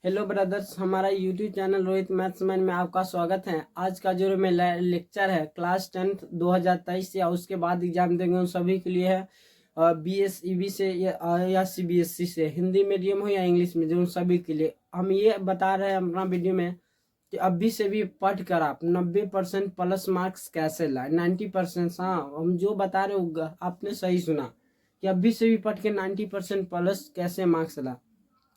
Hello brothers, हमारा YouTube channel Rohit maths man में आपका स्वागत है। आज का जो लेक्चर है क्लास 10th 2023 या उसके बाद एग्जाम देंगे उन सभी के लिए है। BSEB से या CBSE से, हिंदी मीडियम हो या इंग्लिश मीडियम, उन सभी के लिए हम ये बता रहे हैं अपना वीडियो में कि अभी से भी पढ़ कर आप 90% प्लस मार्क्स कैसे लाए। 90%, हाँ, हम जो बता रहे हो आपने सही सुना कि अभी से भी पढ़ के 90% प्लस कैसे मार्क्स ला।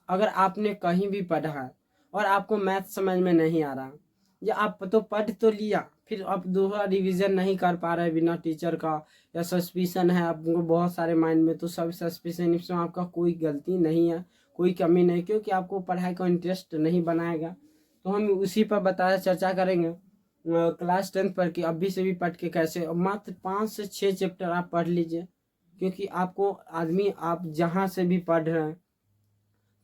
अगर आपने कहीं भी पढ़ा है और आपको मैथ समझ में नहीं आ रहा, या आप तो पढ़ तो लिया फिर आप दूसरा रिवीजन नहीं कर पा रहे बिना टीचर का, या सस्पिशन है आपको बहुत सारे माइंड में, तो सब सस्पिशन, इसमें आपका कोई गलती नहीं है, कोई कमी नहीं, क्योंकि आपको पढ़ाई का इंटरेस्ट नहीं बनाएगा। तो हम उसी पर बताया चर्चा करेंगे क्लास 10th पर कि अभी से भी पढ़ के कैसे, मात्र 5 से 6 चैप्टर आप पढ़ लीजिए। क्योंकि आपको आदमी, आप जहाँ से भी पढ़ रहे हैं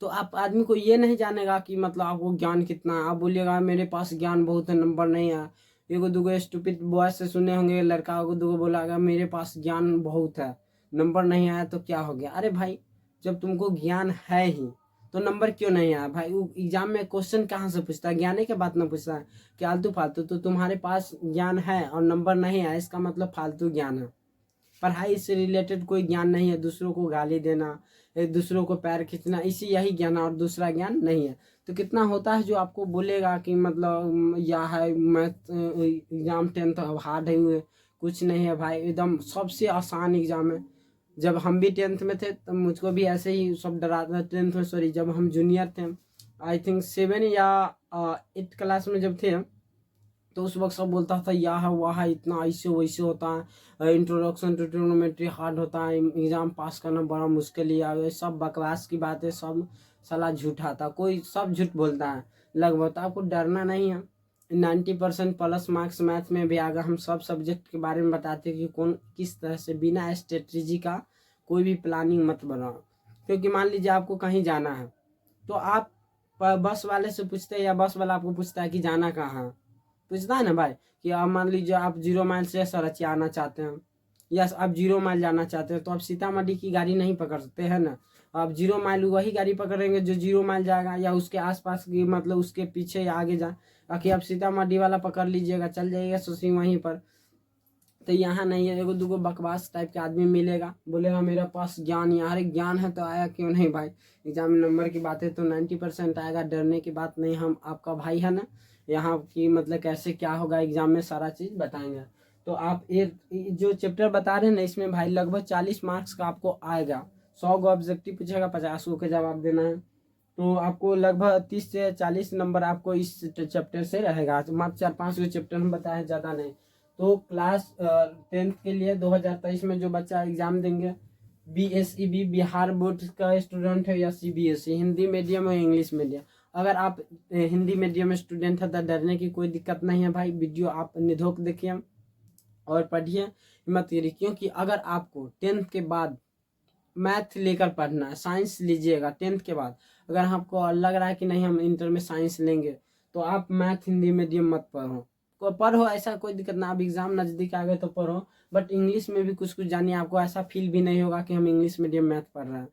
तो आप आदमी को ये नहीं जानेगा कि मतलब आपको ज्ञान कितना है। आप बोलिएगा मेरे पास ज्ञान बहुत है, नंबर नहीं है। एगो दूगो स्टूपिड बॉय से सुने होंगे, लड़का को दूगो बोला मेरे पास ज्ञान बहुत है, नंबर नहीं आया तो क्या हो गया। अरे भाई, जब तुमको ज्ञान है ही तो नंबर क्यों नहीं आया भाई। वो एग्जाम में क्वेश्चन कहाँ से पूछता है, ज्ञान के बात ना पूछता है कि आलतू फालतू। तो तुम्हारे पास ज्ञान है और नंबर नहीं आया, इसका मतलब फालतू ज्ञान है। पढ़ाई से रिलेटेड कोई ज्ञान नहीं है। दूसरों को गाली देना, एक दूसरों को पैर खींचना, इसी यही ज्ञान है और दूसरा ज्ञान नहीं है। तो कितना होता है जो आपको बोलेगा कि मतलब या है मैथ एग्जाम 10th हार्ड है हुए, कुछ नहीं है भाई, एकदम सबसे आसान एग्जाम है। जब हम भी 10th में थे तब मुझको भी ऐसे ही सब डरा, 10th में सॉरी, जब हम जूनियर थे, आई थिंक 7 या 8 क्लास में जब थे, तो उस वक्त सब बोलता था यह वह इतना ऐसे वैसे होता है, इंट्रोडक्शन टू ट्रिग्नोमेट्री हार्ड होता है, एग्जाम पास करना बड़ा मुश्किल ही है। सब बकवास की बातें, सब साला झूठा था, कोई सब झूठ बोलता है लगभग। तो आपको डरना नहीं है। 90% प्लस मार्क्स मैथ में भी आएगा। हम सब सब्जेक्ट के बारे में बताते हैं कि कौन किस तरह से, बिना स्ट्रेटजी का कोई भी प्लानिंग मत बनाओ। क्योंकि मान लीजिए आपको कहीं जाना है तो आप बस वाले से पूछते हैं, या बस वाला आपको पूछता है कि जाना कहाँ है, पूछता है ना भाई। कि आप मान लीजिए आप 0 माइल से सरचिया आना चाहते हैं, या आप 0 माइल जाना चाहते हैं, तो आप सीतामढ़ी की गाड़ी नहीं पकड़ सकते हैं ना। आप 0 माइल वही गाड़ी पकड़ेंगे जो 0 माइल जाएगा, या उसके आसपास की, मतलब उसके पीछे या आगे जाए। बाकी आप सीतामढ़ी वाला पकड़ लीजिएगा, चल जाइएगा सुशी वहीं पर। तो यहाँ नहीं है। एगो दूगो बकवास टाइप के आदमी मिलेगा, बोलेगा मेरे पास ज्ञान, यार ज्ञान है तो आया क्यों नहीं भाई। एग्जाम में नंबर की बात है तो 90% आएगा, डरने की बात नहीं। हम आपका भाई है ना, यहाँ की मतलब कैसे क्या होगा एग्जाम में सारा चीज़ बताएंगे। तो आप ये जो चैप्टर बता रहे हैं ना, इसमें भाई लगभग 40 मार्क्स का आपको आएगा। 100 को ऑब्जेक्टिव पूछेगा, 50 को जवाब देना है। तो आपको लगभग 30 से 40 नंबर आपको इस चैप्टर से रहेगा। मात्र 4-5 जो चैप्टर हम बताए, ज़्यादा नहीं। तो क्लास 10th के लिए 2023 में जो बच्चा एग्जाम देंगे, BSEB बिहार बोर्ड का स्टूडेंट है या CBSE, हिंदी मीडियम और इंग्लिश मीडियम, अगर आप हिंदी मीडियम स्टूडेंट है तो डरने की कोई दिक्कत नहीं है भाई। वीडियो आप निधोक देखिए और पढ़िए, हिम्मत करिए। क्योंकि अगर आपको 10th के बाद मैथ लेकर पढ़ना है, साइंस लीजिएगा 10th के बाद, अगर आपको लग रहा है कि नहीं हम इंटर में साइंस लेंगे, तो आप मैथ हिंदी मीडियम मत पढ़ो। पढ़ो, ऐसा कोई दिक्कत ना, अब एग्जाम नज़दीक आ गए तो पढ़ो, बट इंग्लिश में भी कुछ कुछ जानिए। आपको ऐसा फील भी नहीं होगा कि हम इंग्लिश मीडियम मैथ पढ़ रहे हैं।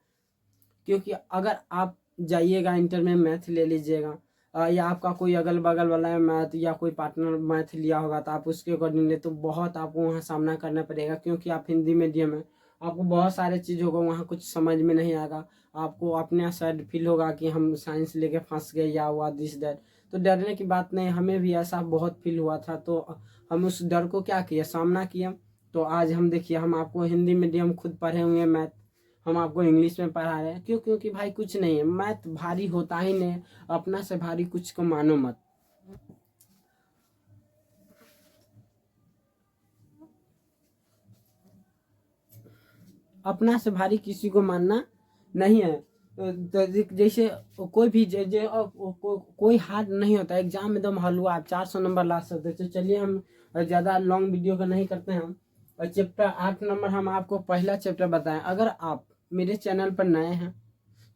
क्योंकि अगर आप जाइएगा इंटर में मैथ ले लीजिएगा, या आपका कोई अगल बगल वाला है मैथ, या कोई पार्टनर मैथ लिया होगा, तो आप उसके अकॉर्डिंग ले, तो बहुत आपको वहाँ सामना करना पड़ेगा। क्योंकि आप हिंदी मीडियम है, आपको बहुत सारे चीज़ होगा वहाँ, कुछ समझ में नहीं आएगा। आपको अपने साइड फील होगा कि हम साइंस लेके फंस गए या हुआ दिस दैट। तो डरने की बात नहीं, हमें भी ऐसा बहुत फील हुआ था, तो हम उस डर को क्या किया, सामना किया। तो आज हम देखिए, हम आपको हिंदी मीडियम खुद पढ़े हुए हैं मैथ, हम आपको इंग्लिश में पढ़ा रहे हैं। क्यों? क्योंकि भाई कुछ नहीं है, मैथ भारी होता ही नहीं, अपना से भारी कुछ को मानो मत। अपना से भारी किसी को मानना नहीं है। तो जैसे कोई भी कोई हार्ड नहीं होता एग्जाम में, एकदम हलवा आप 400 नंबर ला सकते। तो चलिए हम ज़्यादा लॉन्ग वीडियो का नहीं करते हैं। और चैप्टर 8 नंबर हम आपको पहला चैप्टर बताएं। अगर आप मेरे चैनल पर नए हैं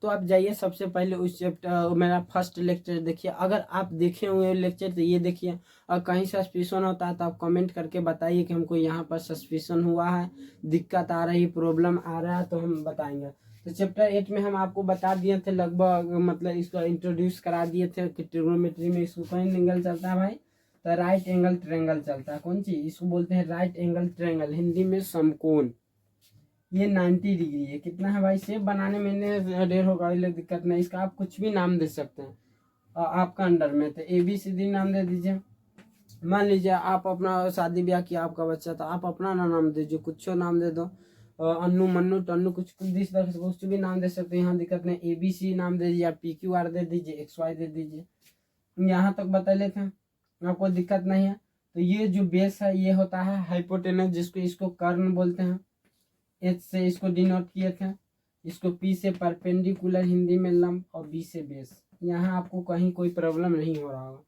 तो आप जाइए सबसे पहले उस चैप्टर, मेरा फर्स्ट लेक्चर देखिए। अगर आप देखे हुए लेक्चर तो ये देखिए, और कहीं सस्पिशन होता है तो आप कमेंट करके बताइए कि हमको यहाँ पर सस्पिशन हुआ है, दिक्कत आ रही, प्रॉब्लम आ रहा है, तो हम बताएंगे। तो चैप्टर 8 में हम आपको बता दिए थे लगभग, मतलब इसको इंट्रोड्यूस करा दिए थे कि ट्रिग्नोमेट्री में इसको कौन एंगल चलता है भाई, तो राइट एंगल ट्रायंगल चलता है। कौन चीज, इसको बोलते हैं राइट एंगल ट्रायंगल, हिंदी में समकोण। ये 90 डिग्री है। कितना है भाई, शेप बनाने में देर होगा, इसलिए दिक्कत नहीं, इसका आप कुछ भी नाम दे सकते हैं आपका अंडर में। तो ABCD नाम दे दीजिए। मान लीजिए आप अपना शादी ब्याह किया, आपका बच्चा था, आप अपना नाम दीजिए, कुछ नाम दे दो, अन्नू मन्नू टन्नू, कुछ इस तरह से कुछ भी नाम दे सकते हैं, यहाँ दिक्कत नहीं। ABC नाम दे दीजिए, PQR दे दीजिए, XY दे दीजिए। यहाँ तक बता लेते हैं, आपको दिक्कत नहीं है। तो ये जो बेस है ये होता है हाइपोटेनस, जिसको इसको कर्ण बोलते हैं। H से इसको डिनोट किए थे, इसको P से परपेंडिकुलर हिंदी में लंब, और B से बेस। यहाँ आपको कहीं कोई प्रॉब्लम नहीं हो रहा होगा।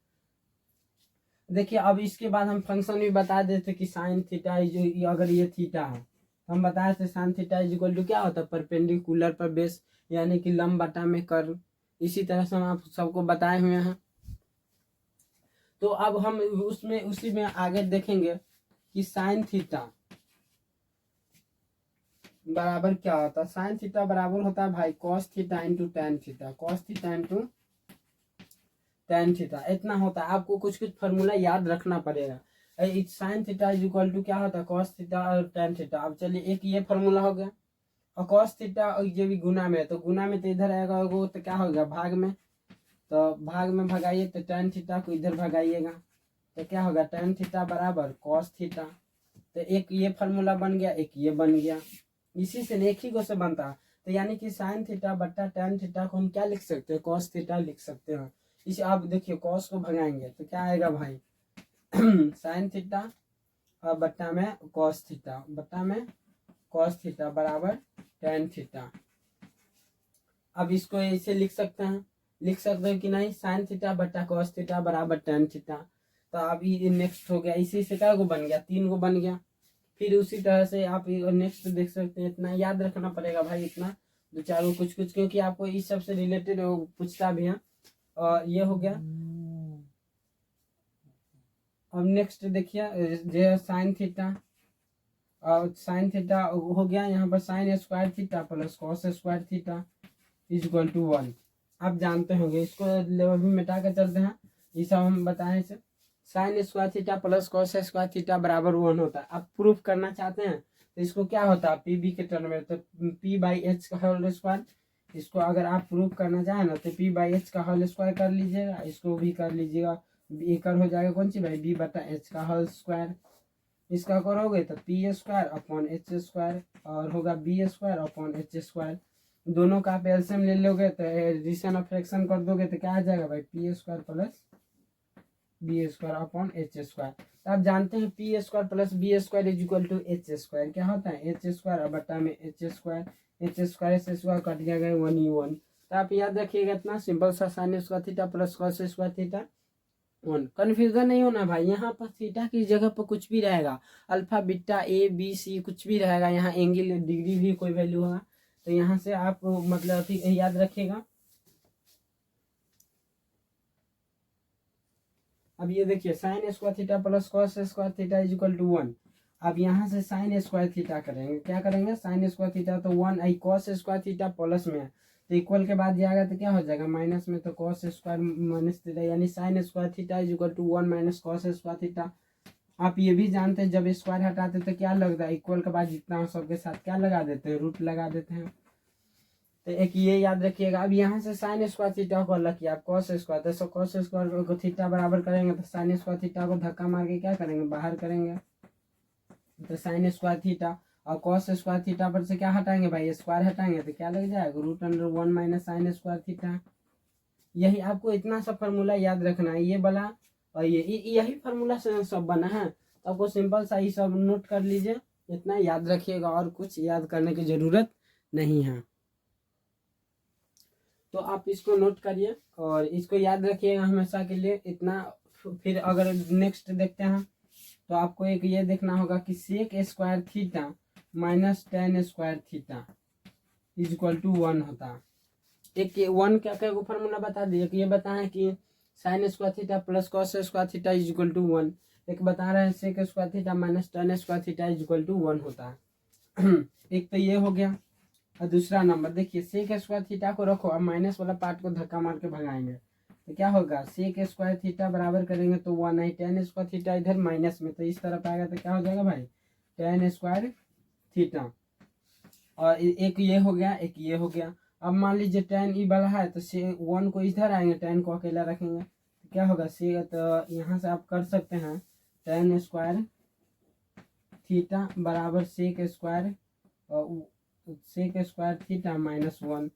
देखिए अब इसके बाद हम फंक्शन भी बता देते कि साइन थीटा जो, अगर ये थीटा है तो हम बताए थे sine theta is equal to क्या होता है, परपेंडिकुलर पर बेस, यानी कि लंब बटा में कर्ण। इसी तरह से हम आप सबको बताए हुए हैं। तो अब हम उसमें उसी में आगे देखेंगे कि साइन थीटा बराबर क्या होता है। साइन थीटा बराबर होता है भाई cos theta into tan theta, cos theta into tan theta, इतना होता है। आपको कुछ कुछ फॉर्मूला याद रखना पड़ेगा। Sine theta is equal to क्या होता है, कॉस थीटा और टेन थीटा। अब चलिए एक ये फॉर्मूला हो गया, और कॉस थीटा और ये भी गुना में है, तो गुना में तो इधर आएगा वो, तो क्या हो गया भाग में, तो भाग में भगाइए, तो टेन थीटा को इधर भगाइएगा, तो क्या होगा टेन थीटा बराबर कॉस थीटा। तो एक ये फार्मूला बन गया, एक ये बन गया, इसी से एक ही को से बनता है। तो यानी कि साइन थीटा बट्टा टेन थीटा को हम क्या लिख सकते हैं, कॉस थीटा लिख सकते हैं। इसे आप देखिए कॉस को भगाएंगे तो क्या आएगा भाई साइन थीटा और बट्टा में कॉस थीटा, बट्टा में कॉस थीटा बराबर टेन थीटा। अब इसको ऐसे लिख सकते हैं कि नहीं, साइन थीटा बट्टा कॉस थीटा बराबर टेन थीटा। तो अब ये नेक्स्ट हो गया, इसी से क्या को बन गया, 3 को बन गया। फिर उसी तरह से आप नेक्स्ट देख सकते हैं। इतना याद रखना पड़ेगा भाई, इतना दो चार को कुछ कुछ, क्योंकि आपको इस सब से रिलेटेड पूछता भी है। और ये हो गया। अब नेक्स्ट देखिए जो साइन थीटा, और साइन थीटा हो गया, यहाँ पर sine square theta plus cos square theta is equal to 1। आप जानते होंगे, इसको लेवल भी मिटा कर चलते हैं, ये सब हम बताएं इसे। Sign square theta plus cos square theta बराबर 1 होता है। आप प्रूफ करना चाहते हैं तो इसको क्या होता है, PB के टर्म में, तो P/H का होल स्क्वायर। इसको अगर आप प्रूफ करना चाहें ना तो P/H का होल स्क्वायर कर लीजिएगा, इसको भी कर लीजिएगा, एकड़ हो जाएगा कौन सी भाई, B/H का होल स्क्वायर। इसका करोगे तो P square upon H square, और होगा B square upon H square. दोनों का आप एलसीएम ले लोगे तो एडिशन और फ्रैक्शन कर दोगे तो क्या आ जाएगा भाई, P square plus B square upon H square. तो आप जानते हैं P square plus B square is equal to H square. क्या होता है, H स्क्वायर बट्टा में H स्क्वायर, H स्क्वायर से स्क्वायर कट जाएगा 1 तो आप याद रखिएगा इतना सिंपल सा, sine square theta plus cos square theta 1। Confusion नहीं होना भाई, यहाँ पर थीटा की जगह पर कुछ भी रहेगा, अल्फा बीटा ABC कुछ भी रहेगा, यहाँ एंगल डिग्री भी कोई वैल्यू होगा। तो यहाँ से आप मतलब याद रखिएगा। अब ये देखिए sine square theta plus cos square theta is equal to 1। अब यहाँ से साइन स्क्वायर थीटा करेंगे, क्या करेंगे, साइन स्क्वायर थीटा तो 1, I cos square theta plus में है तो इक्वल के बाद जाएगा तो क्या हो जाएगा माइनस में, तो कॉस स्क्वायर माइनस थीटा, यानी sine square theta is equal to 1 minus cos square theta. आप ये भी जानते हैं जब स्क्वायर हटाते तो क्या लगता है, इक्वल के बाद जितना हो सबके साथ क्या लगा देते हैं, रूट लगा देते हैं। तो एक ये याद रखिएगा। अब यहाँ से साइन स्क्वायर थीटा को अलग किया, आप कॉस स्क्वायर, तो कॉस स्क्वायर को थीटा बराबर करेंगे तो साइन स्क्वायर थीटा को धक्का मार के क्या करेंगे, बाहर करेंगे, तो साइन स्क्वायर थीटा। और कॉस स्क्वायर थीटा पर से क्या हटाएंगे भाई, स्क्वायर हटाएंगे तो क्या लग जाएगा, √1 माइनस साइन स्क्वायर थीटा। यही आपको इतना सा फॉर्मूला याद रखना है, ये वाला और यही फार्मूला से सब बना है। तो आपको सिंपल सा ही सब नोट कर लीजिए, इतना याद रखिएगा, और कुछ याद करने की जरूरत नहीं है। तो आप इसको नोट करिए और इसको याद रखिएगा हमेशा के लिए इतना। फिर अगर नेक्स्ट देखते हैं तो आपको एक ये देखना होगा कि sec square theta minus tan square theta is equal to 1 होता है। एक 1 क्या क्या फॉर्मूला बता दिए कि ये बताएं कि sine square theta plus cos square theta is equal to 1। एक बता रहे हैं sec square theta minus tan square theta is equal to 1 होता है। एक तो ये हो गया। और दूसरा नंबर देखिए सेक स्क्वायर थीटा को रखो, अब माइनस वाला पार्ट को धक्का मार के भगाएंगे तो क्या होगा, सेक स्क्वायर थीटा बराबर करेंगे तो 1 है, टेन स्क्वायर थीटा इधर माइनस में तो इस तरफ आएगा तो क्या हो जाएगा भाई, टेन स्क्वायर थीटा। और एक ये हो गया, एक ये हो गया। अब मान लीजिए टेन ई वाला है तो से 1 को इधर आएंगे, टेन को अकेला रखेंगे तो क्या होगा, से तो यहाँ से आप कर सकते हैं टेन स्क्वायर थीटा बराबर सेक स्क्वायर थीटा माइनस 1।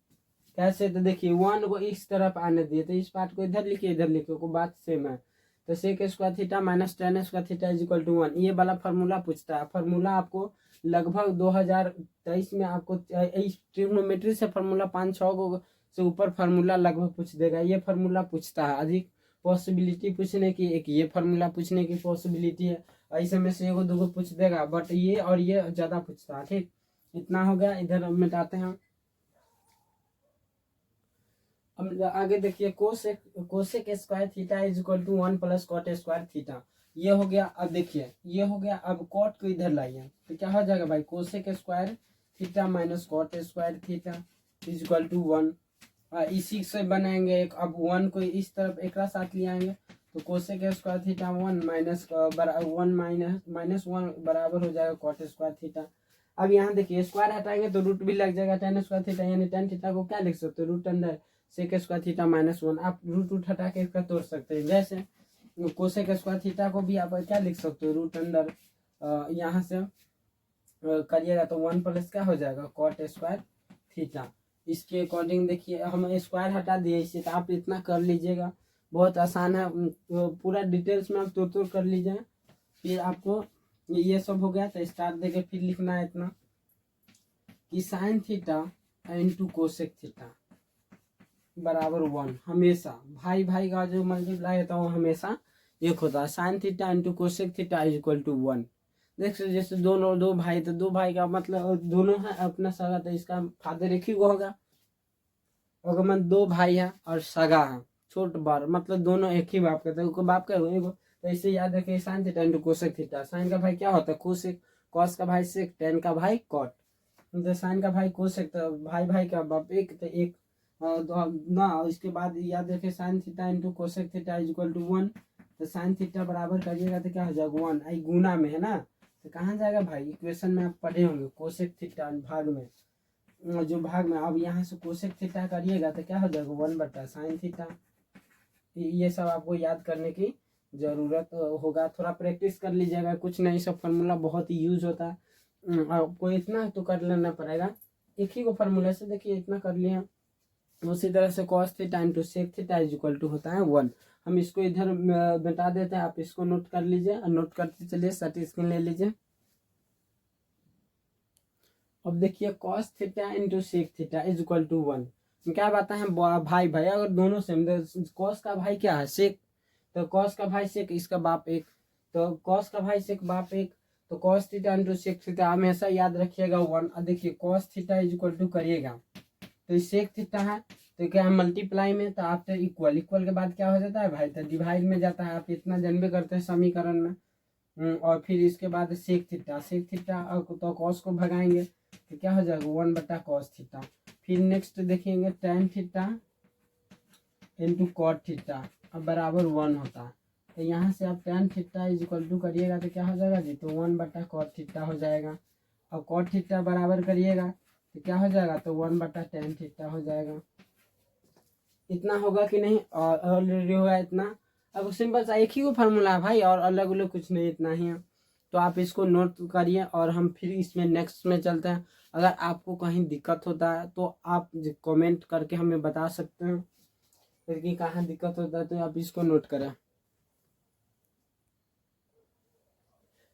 कैसे, तो देखिए 1 को इस तरफ आने दिए तो इस पार्ट को इधर लिखिए, इधर लिखिए, को बात सेम है। तो sec square theta minus tan square theta is equal to 1, ये वाला फार्मूला पूछता है। फार्मूला आपको लगभग 2023 में आपको ट्रिग्नोमेट्री से फार्मूला 5-6 को से ऊपर फार्मूला लगभग पूछ देगा। ये फार्मूला पूछता है, अधिक पॉसिबिलिटी पूछने की, एक ये फार्मूला पूछने की पॉसिबिलिटी है, ऐसे में से एगो दूगो पूछ देगा, बट ये और ये ज़्यादा पूछता है। ठीक, इतना हो गया, इधर हम मिटाते हैं। अब आगे देखिए cosec square theta is equal to 1 plus cot square theta, ये हो गया। अब देखिए ये हो गया, अब कॉट को इधर लाइए तो क्या हो जाएगा भाई, cosec square theta minus cot square theta is equal to 1। इसी से बनाएंगे एक, अब 1 को इस तरफ एक साथ ले आएंगे तो कोसेक स्क्वायर थीटा 1 माइनस 1 बराबर हो जाएगा कॉट स्क्वायर थीटा। अब यहाँ देखिए स्क्वायर हटाएंगे तो रूट भी लग जाएगा, टेन स्क्वायर थीटा यानी टेन थीटा को क्या लिख सकते हो, root under sec square theta minus 1। आप रूट हटा के इसका तोड़ सकते हैं, जैसे कोसेक स्क्वायर थीटा को भी आप क्या लिख सकते हो, रूट अंडर यहाँ से करिएगा तो 1 प्लस क्या हो जाएगा कॉट स्क्वायर थीटा। इसके अकॉर्डिंग देखिए हम स्क्वायर हटा दिए इसे, तो आप इतना कर लीजिएगा, बहुत आसान है। पूरा डिटेल्स में आप तोड़ कर लीजिए। फिर आपको ये सब हो गया तो स्टार देके फिर लिखना है इतना कि sign theta into cosec theta बराबर 1। हमेशा भाई भाई का जो मल्टीप्लाई होता है वो हमेशा एक होता है। Sine theta into cosec theta is equal to 1। देख सकते जैसे दोनों दो भाई, तो दो भाई का मतलब दोनों है अपना सगा, तो इसका फादर एक ही को होगा। अगर मैं दो भाई है और सगा है छोट बड़, मतलब दोनों एक ही बाप का, तो बाप का एगो, तो इसे याद रखिए sine theta into cosec theta. Sine का भाई क्या होता है कोसेक, कॉस का भाई सेक, टेन का भाई कॉट। तो साइन का भाई कोसेक, तो भाई भाई का बाप एक, तो एक ना। इसके बाद याद रखिए sine theta into cosec theta is equal to 1। तो साइन थीटा बराबर करिएगा तो क्या हो जाएगा 1, आई गुना में है ना, तो कहाँ जाएगा भाई, इक्वेशन में आप पढ़े होंगे कोसेक थीटा भाग में, जो भाग में। अब यहाँ से कोसेक थीटा करिएगा तो क्या हो जाएगा 1 बटा साइन थीटा। ये सब आपको याद करने की जरूरत होगा, थोड़ा प्रैक्टिस कर लीजिएगा, कुछ नहीं, सब फार्मूला बहुत ही यूज होता है। आपको इतना तो कर लेना पड़ेगा, एक ही को फार्मूला से देखिए इतना कर लिया। उसी तरह से cos theta into sec theta is equal to होता है 1। हम इसको इधर बता देते हैं, आप इसको नोट कर लीजिए और नोट करते चलिए, सर्टी स्क्रीन ले लीजिए। अब देखिए cos theta into sec theta is equal to 1। क्या बात है भाई भाई, अगर दोनों सेम, कॉस का भाई क्या है सेक, तो कॉस का भाई सेक, इसका बाप एक, तो कॉस का भाई सेक बाप एक, तो cos theta into sec theta हमेशा याद रखिएगा 1। और देखिए cos theta is equal to करिएगा तो सेक थीटा है तो क्या है मल्टीप्लाई में, तो आफ्टर इक्वल, इक्वल के बाद क्या हो जाता है भाई, तो डिवाइड में जाता है, आप इतना जानबे करते हैं समीकरण में। और फिर इसके बाद सेक थीटा तो कॉस को भगाएंगे तो क्या हो जाएगा 1 बटा कॉस थीटा। फिर नेक्स्ट देखेंगे tan theta into cot theta अब बराबर 1 होता है, तो यहाँ से आप tan theta is equal to करिएगा तो क्या हो जाएगा जी, तो 1 बटा कॉट थीटा हो जाएगा। अब कॉट थीटा बराबर करिएगा तो क्या हो जाएगा, तो 1 बटा टेन थीटा हो जाएगा। इतना होगा कि नहीं, और ऑलरेडी होगा इतना। अब सिंपल सा एक ही को फार्मूला है भाई, और अलग अलग कुछ नहीं, इतना ही है। तो आप इसको नोट करिए और हम फिर इसमें नेक्स्ट में चलते हैं। अगर आपको कहीं दिक्कत होता है तो आप कमेंट करके हमें बता सकते हैं कि कहाँ दिक्कत होता है, तो आप इसको नोट करें।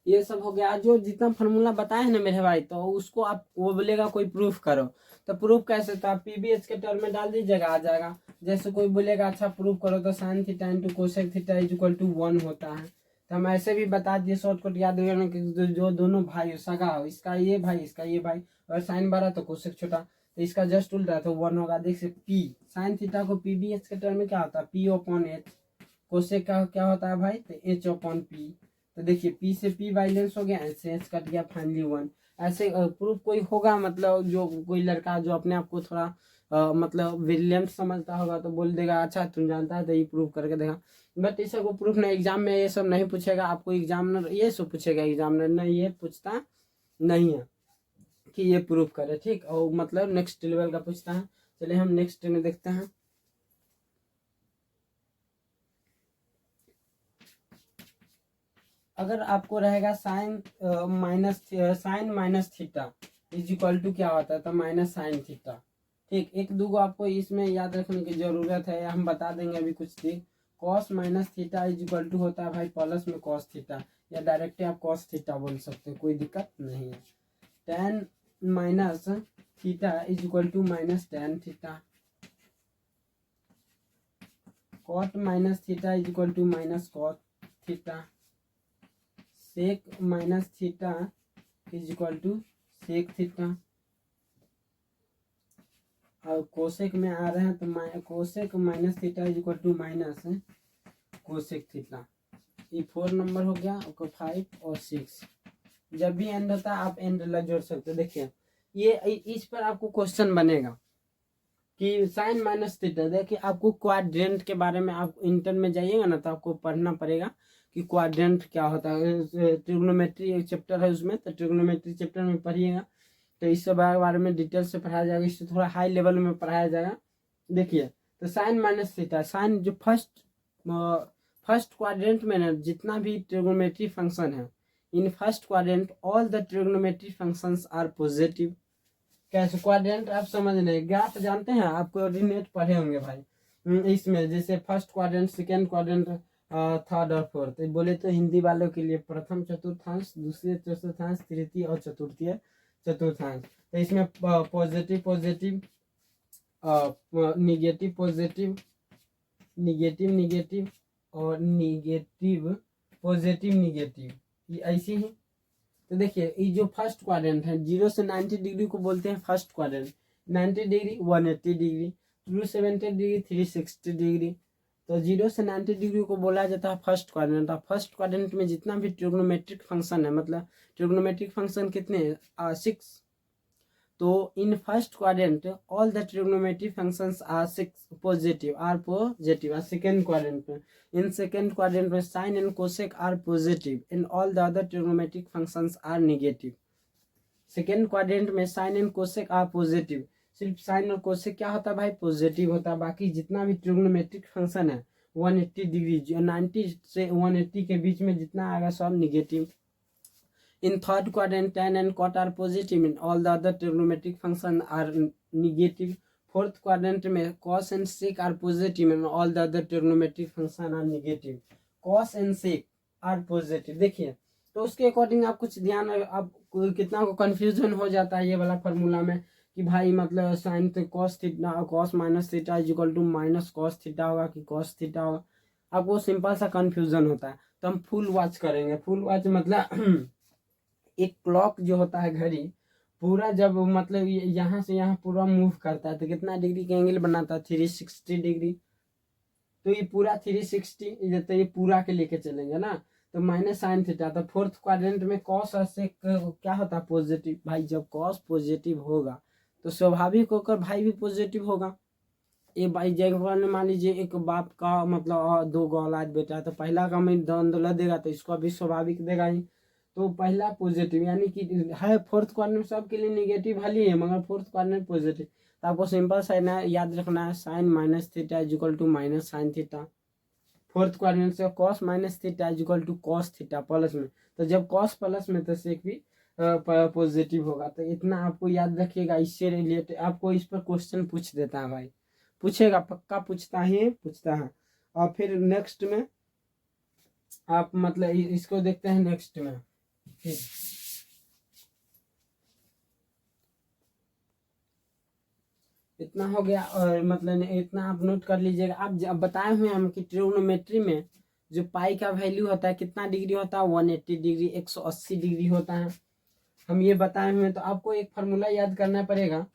ये सब हो गया, जो जितना फार्मूला बताया है ना मेरे भाई, तो उसको आप, वो बोलेगा कोई प्रूफ करो, तो प्रूफ कैसे, तो आप पीबीएच के टर्म में डाल दीजिएगा, आ जाएगा। जैसे कोई बोलेगा अच्छा प्रूफ करो, तो sine theta into cosec theta is equal to 1 होता है। तो हम ऐसे भी बता दिए, शॉर्टकट याद रखना कि जो दोनों भाई हो सगा हो, इसका ये भाई इसका ये भाई, और साइन बड़ा तो कोसेक छोटा, तो इसका जस्ट उल्टा तो 1 होगा। देखिए पी साइन थीटा को पीबीएच के टर्म में क्या होता है, पी अपॉन एच। कोसेक का क्या होता है भाई, तो एच अपॉन पी। तो देखिए पी से पी बाइलेंस हो गया, एच से एच कट गया, फाइनली 1। ऐसे प्रूफ कोई होगा, मतलब जो कोई लड़का जो अपने आप को थोड़ा मतलब ब्रिलियंट समझता होगा तो बोल देगा अच्छा तुम जानता है तो ये प्रूफ करके देगा। बट इसे को प्रूफ नहीं, एग्जाम में ये सब नहीं पूछेगा आपको, एग्जामिनर ये सब पूछेगा, एग्जामिनर नहीं ये पूछता नहीं है कि ये प्रूफ करे, ठीक। और मतलब नेक्स्ट लेवल का पूछता है। चलिए हम नेक्स्ट में देखते हैं। अगर आपको रहेगा sine minus theta is equal to क्या होता है, तो माइनस साइन थीटा, ठीक। एक दूगो आपको इसमें याद रखने की जरूरत है, हम बता देंगे अभी कुछ चीज। Cos minus theta is equal to होता है भाई प्लस में कॉस थीटा, या डायरेक्ट आप कॉस थीटा बोल सकते हो, कोई दिक्कत नहीं है। Tan minus theta is equal to minus tan theta, cot minus theta is equal to minus cot theta, sec minus theta is equal to sec theta, और कोसेक में आ रहे हैं तो cosec minus theta is equal to minus cosec theta. ये 4 number हो गया, आपको 5 और 6। जब भी एंड होता है आप एंड जोड़ सकते हो। देखिए ये इस पर आपको क्वेश्चन बनेगा कि साइन माइनस थीटा। देखिए आपको क्वाड्रेंट के बारे में, आप इंटर में जाइएगा ना तो आपको पढ़ना पड़ेगा कि क्वाड्रेंट क्या होता है। ट्रिग्नोमेट्री एक चैप्टर है उसमें, तो ट्रिग्नोमेट्री चैप्टर में पढ़िएगा तो इस सब बारे में डिटेल से पढ़ाया जाएगा, इससे थोड़ा हाई लेवल में पढ़ाया जाएगा। देखिए तो साइन माइनस थीटा, साइन जो फर्स्ट क्वाड्रेंट में ना जितना भी ट्रिग्नोमेट्री फंक्शन है, in first quadrant all the trigonometry functions are positive. कैसे क्वाड्रेंट आप समझ रहे, ग्राफ जानते हैं, आप कोऑर्डिनेट पढ़े होंगे भाई। इसमें जैसे first quadrant, second quadrant, third और फोर्थ बोले तो हिंदी वालों के लिए प्रथम चतुर्थांश, दूसरे चतुर्थांश, तृतीय और चतुर्थीय चतुर्थांश। तो इसमें positive positive, negative positive, negative negative और निगेटिव पॉजिटिव निगेटिव, ये ऐसे ही। तो देखिए ये जो फर्स्ट क्वाड्रेंट है 0 से 90 डिग्री को बोलते हैं first quadrant, 90 degree 180 degree, 270 degree 360 degree. तो 0 से 90 डिग्री को बोला जाता है फर्स्ट क्वाड्रेंट। और फर्स्ट क्वाड्रेंट में जितना भी ट्रिग्नोमेट्रिक फंक्शन है, मतलब ट्रिग्नोमेट्रिक फंक्शन कितने हैं 6। तो in first quadrant all the trigonometric functions are 6 positive, are positive. और सेकेंड क्वाड्रेंट में, इन सेकेंड क्वाड्रेंट में sine and cosec are positive and all the other trigonometric functions are negative. Second quadrant में sine and cosec are positive, सिर्फ sine और cosec क्या होता है भाई पॉजिटिव होता है, बाकी जितना भी ट्रिग्नोमेट्रिक फंक्शन है 180 डिग्री, 90 से 180 के बीच में जितना आएगा सब negative. In third quadrant, tan and cot are positive and all the other trigonometric functions are negative. Fourth quadrant में cos and sec are positive and all the other trigonometric functions are negative. Cos and sec are positive। देखिए तो उसके according आप कुछ ध्यान, आप कितना को कंफ्यूजन हो जाता है ये वाला फार्मूला में कि भाई मतलब साइन तो cos theta, cos minus theta is equal to minus cos theta होगा कि कॉस थीटा होगा, आपको सिंपल सा कंफ्यूजन होता है। तो हम फुल वॉच करेंगे। फुल वॉच मतलब एक क्लॉक जो होता है घड़ी, पूरा जब मतलब यहाँ से यहाँ पूरा मूव करता है तो कितना डिग्री का एंगल बनाता है 360 डिग्री। तो ये पूरा 360, तो ये पूरा के लेके चलेंगे ना, तो माइनस साइन थीटा। तो फोर्थ क्वाड्रेंट में कॉस और सेक क्या होता है पॉजिटिव। भाई जब कॉस पॉजिटिव होगा तो स्वाभाविक होकर भाई भी पॉजिटिव होगा। ये भाई जैसे मान लीजिए एक बाप का मतलब 2 औलाद बेटा है, तो पहला का में दौलत देगा तो इसको भी स्वाभाविक देगा ही। तो पहला पॉजिटिव, यानी कि है फोर्थ क्वाड्रेंट सबके लिए नेगेटिव वाली है मगर फोर्थ क्वाड्रेंट पॉजिटिव। तो आपको सिंपल सा ना याद रखना है sine minus theta is equal to minus sine theta. Fourth quadrant से cos minus theta is equal to cos theta plus में, तो जब कॉस प्लस में तो सेक भी पॉजिटिव होगा। तो इतना आपको याद रखिएगा। इससे रिलेटेड आपको इस पर क्वेश्चन पूछ देता है भाई, पूछेगा पक्का, पूछता है। और फिर नेक्स्ट में आप मतलब इसको देखते हैं नेक्स्ट में। ठीक, इतना हो गया। और मतलब इतना आप नोट कर लीजिएगा। आप बताए हुए हम कि ट्रिग्नोमेट्री में जो पाई का वैल्यू होता है कितना डिग्री होता है 180 डिग्री, 180 डिग्री होता है, हम ये बताए हुए हैं। तो आपको एक फार्मूला याद करना पड़ेगा।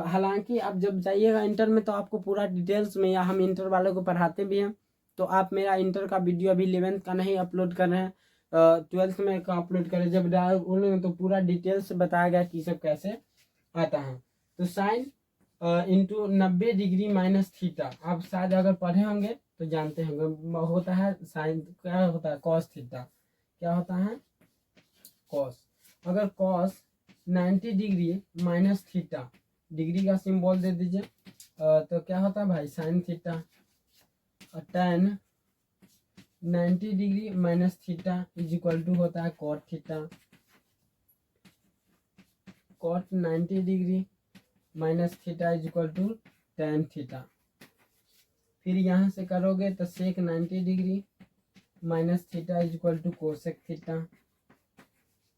हालांकि आप जब जाइएगा इंटर में तो आपको पूरा डिटेल्स में, या हम इंटर वालों को पढ़ाते भी हैं, तो आप मेरा इंटर का वीडियो अभी 11th का नहीं अपलोड कर रहे हैं, ट्वेल्थ में अपलोड करें, जब बोलेंगे तो पूरा डिटेल से बताया गया कि सब कैसे आता है। तो sine into 90 degree minus theta, आप शायद अगर पढ़े होंगे तो जानते होंगे, होता है साइन, क्या होता है कॉस थीटा, क्या होता है कॉस। अगर cos 90 degree minus theta, degree का सिंबल दे दीजिए, तो क्या होता है भाई sine theta. Tan 90 degree minus theta is equal to होता है cot theta. Cot 90 degree minus theta is equal to tan theta. फिर यहाँ से करोगे तो sec 90 degree minus theta is equal to cosec theta.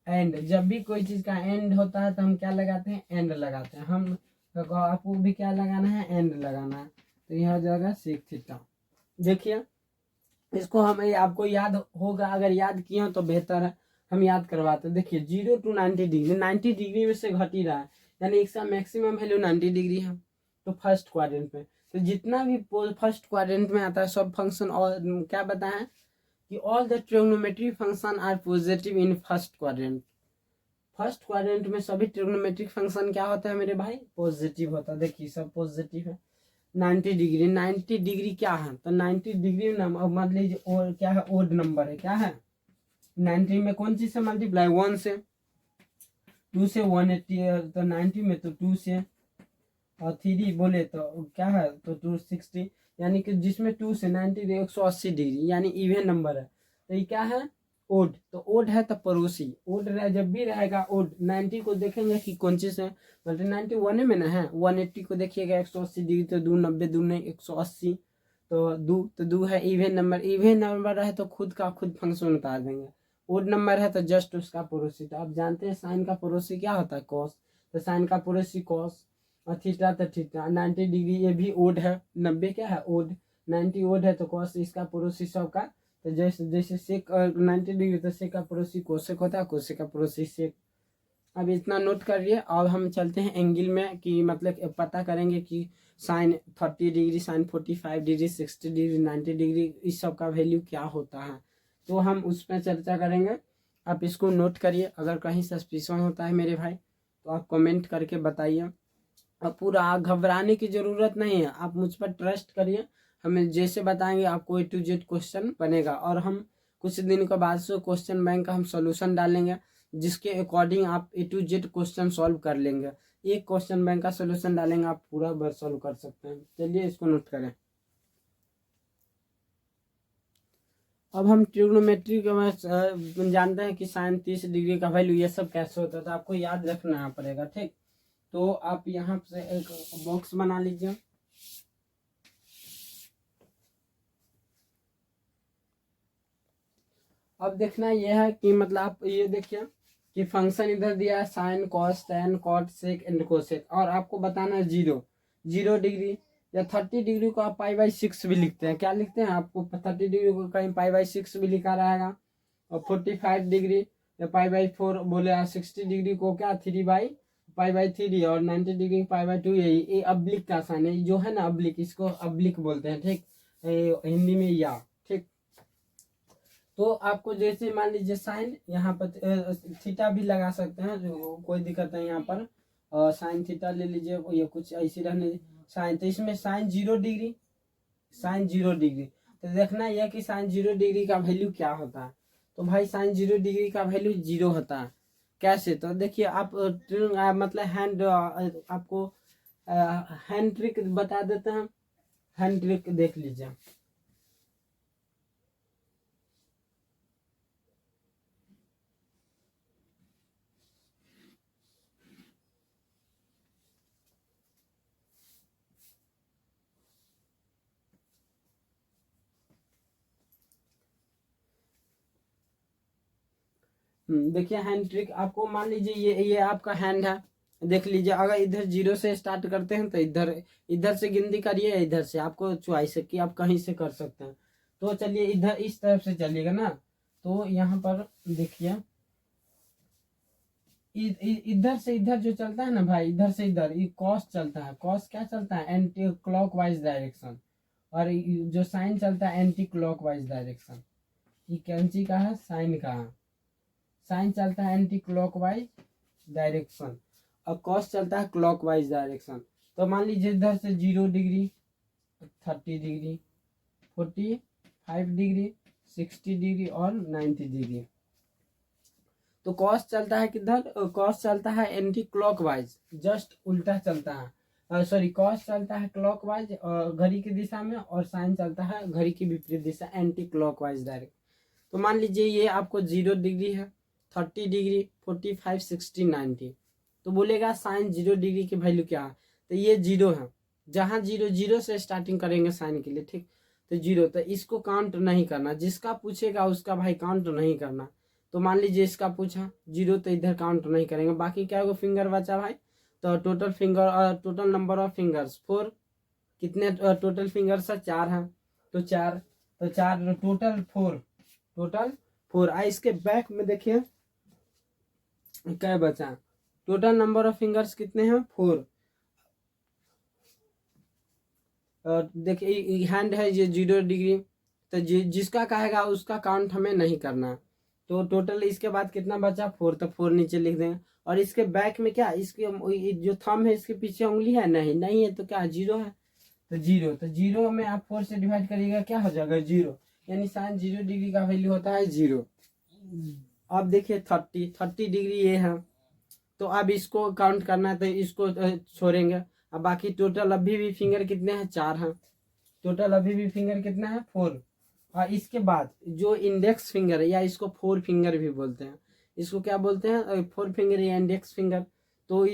And जब भी कोई चीज़ का एंड होता है तो हम क्या लगाते हैं, एंड लगाते हैं। हम तो आपको भी क्या लगाना है, एंड लगाना है, तो यह हो जाएगा सेक थीटा। देखिए इसको हम आपको याद होगा, अगर याद किए हो तो बेहतर है, हम याद करवाते हैं। देखिए 0 to 90 डिग्री, 90 डिग्री में से घट ही रहा है, यानी इसका मैक्सिमम वैल्यू 90 डिग्री है। तो फर्स्ट क्वाड्रेंट में तो जितना भी फर्स्ट क्वाड्रेंट में आता है सब फंक्शन, और क्या बताएं कि all the trigonometric function are positive in first quadrant. First quadrant में सभी ट्रिग्नोमेट्रिक फंक्शन क्या होता है मेरे भाई, पॉजिटिव होता है। देखिए सब पॉजिटिव है। 90 डिग्री, 90 डिग्री क्या है, तो 90 डिग्री मान लीजिए और क्या है, ओड नंबर है, क्या है 90 में कौन चीज से मल्टीप्लाई, 1 से, 2 से 180 है, तो 90 में तो 2 से, और 3 बोले तो क्या है तो 260, यानी कि जिसमें 2 से 90 180 डिग्री, यानी इवन नंबर है। तो ये क्या है ओड, तो ओड है तो पड़ोसी, ओड जब भी रहेगा ओड। 90 को देखेंगे कि कौन चीज है, मतलब 90 वन में ना है, 180 को देखिएगा 180 डिग्री, तो 2 90 2 नहीं 180, तो दो है इवन नंबर। इवन नंबर है तो खुद का खुद फंक्शन उतार देंगे। ओड नंबर है तो जस्ट उसका पड़ोसी। तो आप जानते हैं साइन का पड़ोसी क्या होता है, कॉस, तो साइन का पड़ोसी कॉस, और थीटा तो थीटा। 90 डिग्री ये भी ओड है, 90 क्या है ओड, 90 ओड है तो कॉस इसका पड़ोसी सबका। तो जैसे जैसे सेक 90 डिग्री, तो सेक का पड़ोसी कोसेक होता है, कोसेक का पड़ोसी सेक। अब इतना नोट करिए। अब हम चलते हैं एंगल में, कि मतलब पता करेंगे कि sine 30 degree, sine 45 degree, 60 degree, 90 degree, इस सब का वैल्यू क्या होता है, तो हम उस पर चर्चा करेंगे। आप इसको नोट करिए, अगर कहीं सस्पिशन होता है मेरे भाई तो आप कमेंट करके बताइए। अब पूरा घबराने की ज़रूरत नहीं है, आप मुझ पर ट्रस्ट करिए, हमें जैसे बताएंगे आपको A to Z क्वेश्चन बनेगा, और हम कुछ दिन के बाद से क्वेश्चन बैंक का हम सॉल्यूशन डालेंगे, जिसके अकॉर्डिंग आप A to Z question solve कर लेंगे। एक क्वेश्चन बैंक का सॉल्यूशन डालेंगे, आप पूरा बार सॉल्व कर सकते हैं। चलिए इसको नोट करें। अब हम ट्रिग्नोमेट्री में जानते हैं कि साइन 30 डिग्री का वैल्यू ये सब कैसे होता है, तो आपको याद रखना पड़ेगा, ठीक। तो आप यहाँ से एक बॉक्स बना लीजिए। अब देखना यह है कि मतलब आप ये देखिए कि फंक्शन इधर दिया है sine cos tan cot sec and cosec, और आपको बताना है 0 डिग्री या 30 डिग्री को आप π/6 भी लिखते हैं। क्या लिखते हैं, आपको 30 डिग्री को कहीं π/6 भी लिखा रहेगा, और 45 डिग्री या π/4 बोले, 60 डिग्री को क्या 3/π/3, और 90 डिग्री π/2। ये अब्लिक का साइन है, जो है ना अब्लिक, इसको अब्लिक बोलते हैं, ठीक, हिंदी में या, ठीक। तो आपको जैसे मान लीजिए साइन यहाँ पर थीटा भी लगा सकते हैं, जो कोई दिक्कत नहीं यहाँ पर, साइन थीटा ले लीजिए, या कुछ ऐसी रहने साइन। तो इसमें साइन 0 डिग्री, साइन 0 डिग्री, तो देखना यह कि साइन 0 डिग्री का वैल्यू क्या होता है। तो भाई साइन 0 डिग्री का वैल्यू 0 होता है। कैसे, तो देखिए आप मतलब हैंड, आपको हैंड ट्रिक बता देते हैं। हैंड ट्रिक देख लीजिए। देखिए हैंड ट्रिक, आपको मान लीजिए ये आपका हैंड है, देख लीजिए। अगर इधर 0 से स्टार्ट करते हैं तो इधर इधर से गिनती करिए, इधर से आपको चॉइस है कि आप कहीं से कर सकते हैं। तो चलिए इधर इस तरफ से चलिएगा ना, तो यहाँ पर देखिए इधर से इधर जो चलता है ना भाई, इधर से इधर ये कॉस चलता है। कॉस क्या चलता है, एंटी क्लॉकवाइज डायरेक्शन, और जो साइन चलता है एंटी क्लॉकवाइज डायरेक्शन। ये कैंची का है, साइन का है। साइन चलता है एंटी क्लॉकवाइज डायरेक्शन और कॉस चलता है क्लॉकवाइज डायरेक्शन। तो मान लीजिए इधर से 0 डिग्री, 30 डिग्री, 45 डिग्री, 60 डिग्री और 90 डिग्री। तो कॉस चलता है किधर, कॉस चलता है एंटी क्लॉकवाइज, जस्ट उल्टा चलता है। सॉरी, कॉस चलता है क्लॉकवाइज घड़ी की दिशा में, और साइन चलता है घड़ी की विपरीत दिशा एंटी क्लॉकवाइज डायरेक्ट। तो मान लीजिए ये आपको 0 डिग्री है, 30 डिग्री, 45, 60, 90। तो बोलेगा साइन 0 डिग्री की वैल्यू क्या है, तो ये 0 है। जहाँ 0 से स्टार्टिंग करेंगे साइन के लिए, ठीक। तो 0, तो इसको काउंट नहीं करना, जिसका पूछेगा उसका भाई काउंट नहीं करना। तो मान लीजिए इसका पूछा 0, तो इधर काउंट नहीं करेंगे। बाकी क्या होगा, फिंगर बचा भाई। तो total finger, total number of fingers 4। कितने टोटल फिंगर्स है, 4 हैं। तो 4, तो 4 टोटल 4, टोटल 4। इसके बैक में देखिए क्या बचा, टोटल नंबर ऑफ फिंगर्स कितने हैं, 4। देखिए हैंड है ये 0 डिग्री, तो जिसका कहेगा उसका काउंट हमें नहीं करना। तो टोटल इसके बाद कितना बचा, 4, तो 4 नीचे लिख देंगे। और इसके बैक में क्या, इसके जो थंब है इसके पीछे उंगली है, नहीं है, तो क्या 0 है। तो 0, तो 0 में आप 4 से डिवाइड करिएगा, क्या हो जाएगा 0, यानी साइन 0 डिग्री का वैल्यू होता है 0। अब देखिए 30 डिग्री ये है, तो अब इसको काउंट करना है, तो इसको छोड़ेंगे। अब बाकी टोटल अभी भी फिंगर कितने हैं, 4 हैं। टोटल अभी भी फिंगर कितना है, 4। और इसके बाद जो इंडेक्स फिंगर है, या इसको 4 फिंगर भी बोलते हैं, इसको क्या बोलते हैं, 4 फिंगर या इंडेक्स फिंगर। तो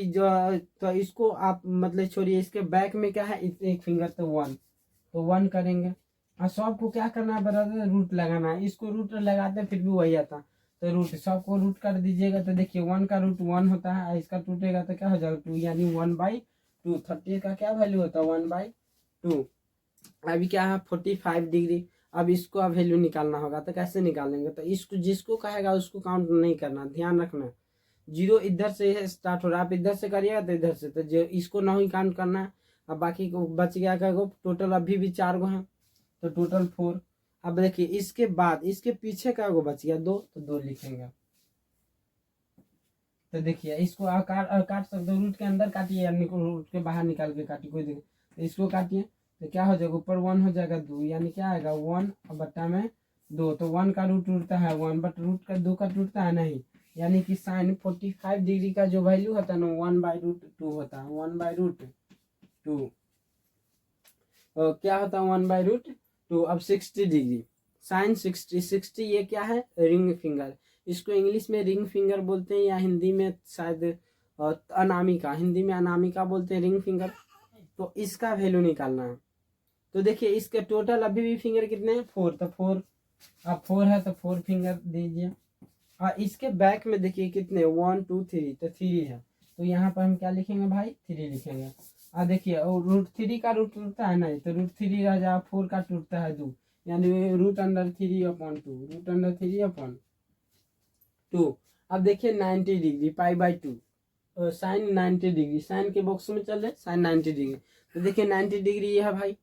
तो इसको आप मतलब छोड़िए, इसके बैक में क्या है, एक फिंगर, तो 1, तो 1 करेंगे। और सबको क्या करना है ब्रदर, रूट लगाना है। इसको रूट लगाते फिर भी वही आता, तो रूट, सबको रूट कर दीजिएगा। तो देखिए 1 का रूट 1 होता है, इसका टूटेगा तो क्या हो जाएगा 2, यानी 1/2। 30 का क्या वैल्यू होता है, 1/2। अभी क्या है 45 डिग्री। अब इसको अब वैल्यू निकालना होगा, तो कैसे निकालेंगे, तो इसको जिसको कहेगा उसको काउंट नहीं करना, ध्यान रखना। 0 इधर से स्टार्ट हो रहा है, आप इधर से करिएगा तो इधर से, तो जो इसको नहीं काउंट करना है। अब बाकी को बच गया क्या गो, टोटल अभी भी 4 गो हैं, तो टोटल 4। अब देखिए इसके बाद इसके पीछे क्या गो बच गया, 2, तो 2 लिखेंगे। तो देखिए इसको काट सकते हो, रूट के अंदर काटिए या रूट के बाहर निकाल के काटिए, कोई दिक्कत। तो इसको काटिए, तो क्या हो जाएगा, ऊपर 1 हो जाएगा 2, यानी क्या आएगा 1 बट्टा में 2। तो 1 का रूट टूटता है 1, बट रूट का 2 का टूटता है नहीं, यानी कि साइन 45 डिग्री का जो वैल्यू होता है ना, 1/√2 होता है, 1/√2। क्या होता है 1/√2। अब 60 डिग्री, साइन 60 ये क्या है, रिंग फिंगर। इसको इंग्लिश में रिंग फिंगर बोलते हैं, या हिंदी में शायद अनामिका, हिंदी में अनामिका बोलते हैं, रिंग फिंगर। तो इसका वैल्यू निकालना है। तो देखिए इसके टोटल अभी भी फिंगर कितने हैं, 4, तो 4। अब 4 है तो 4 फिंगर दीजिए। और इसके बैक में देखिए कितने, 1 2 3, तो 3 है। तो यहाँ पर हम क्या लिखेंगे भाई, 3 लिखेंगे। और देखिए और √3 का रूट टूटता है नहीं, तो √3 रह जाए, 4 का टूटता है 2, यानी √3/2, √3/2। अब देखिए 90 डिग्री, π/2, साइन 90 डिग्री, साइन के बॉक्स में चल रहे साइन 90 डिग्री। तो देखिए 90 डिग्री ये है भाई।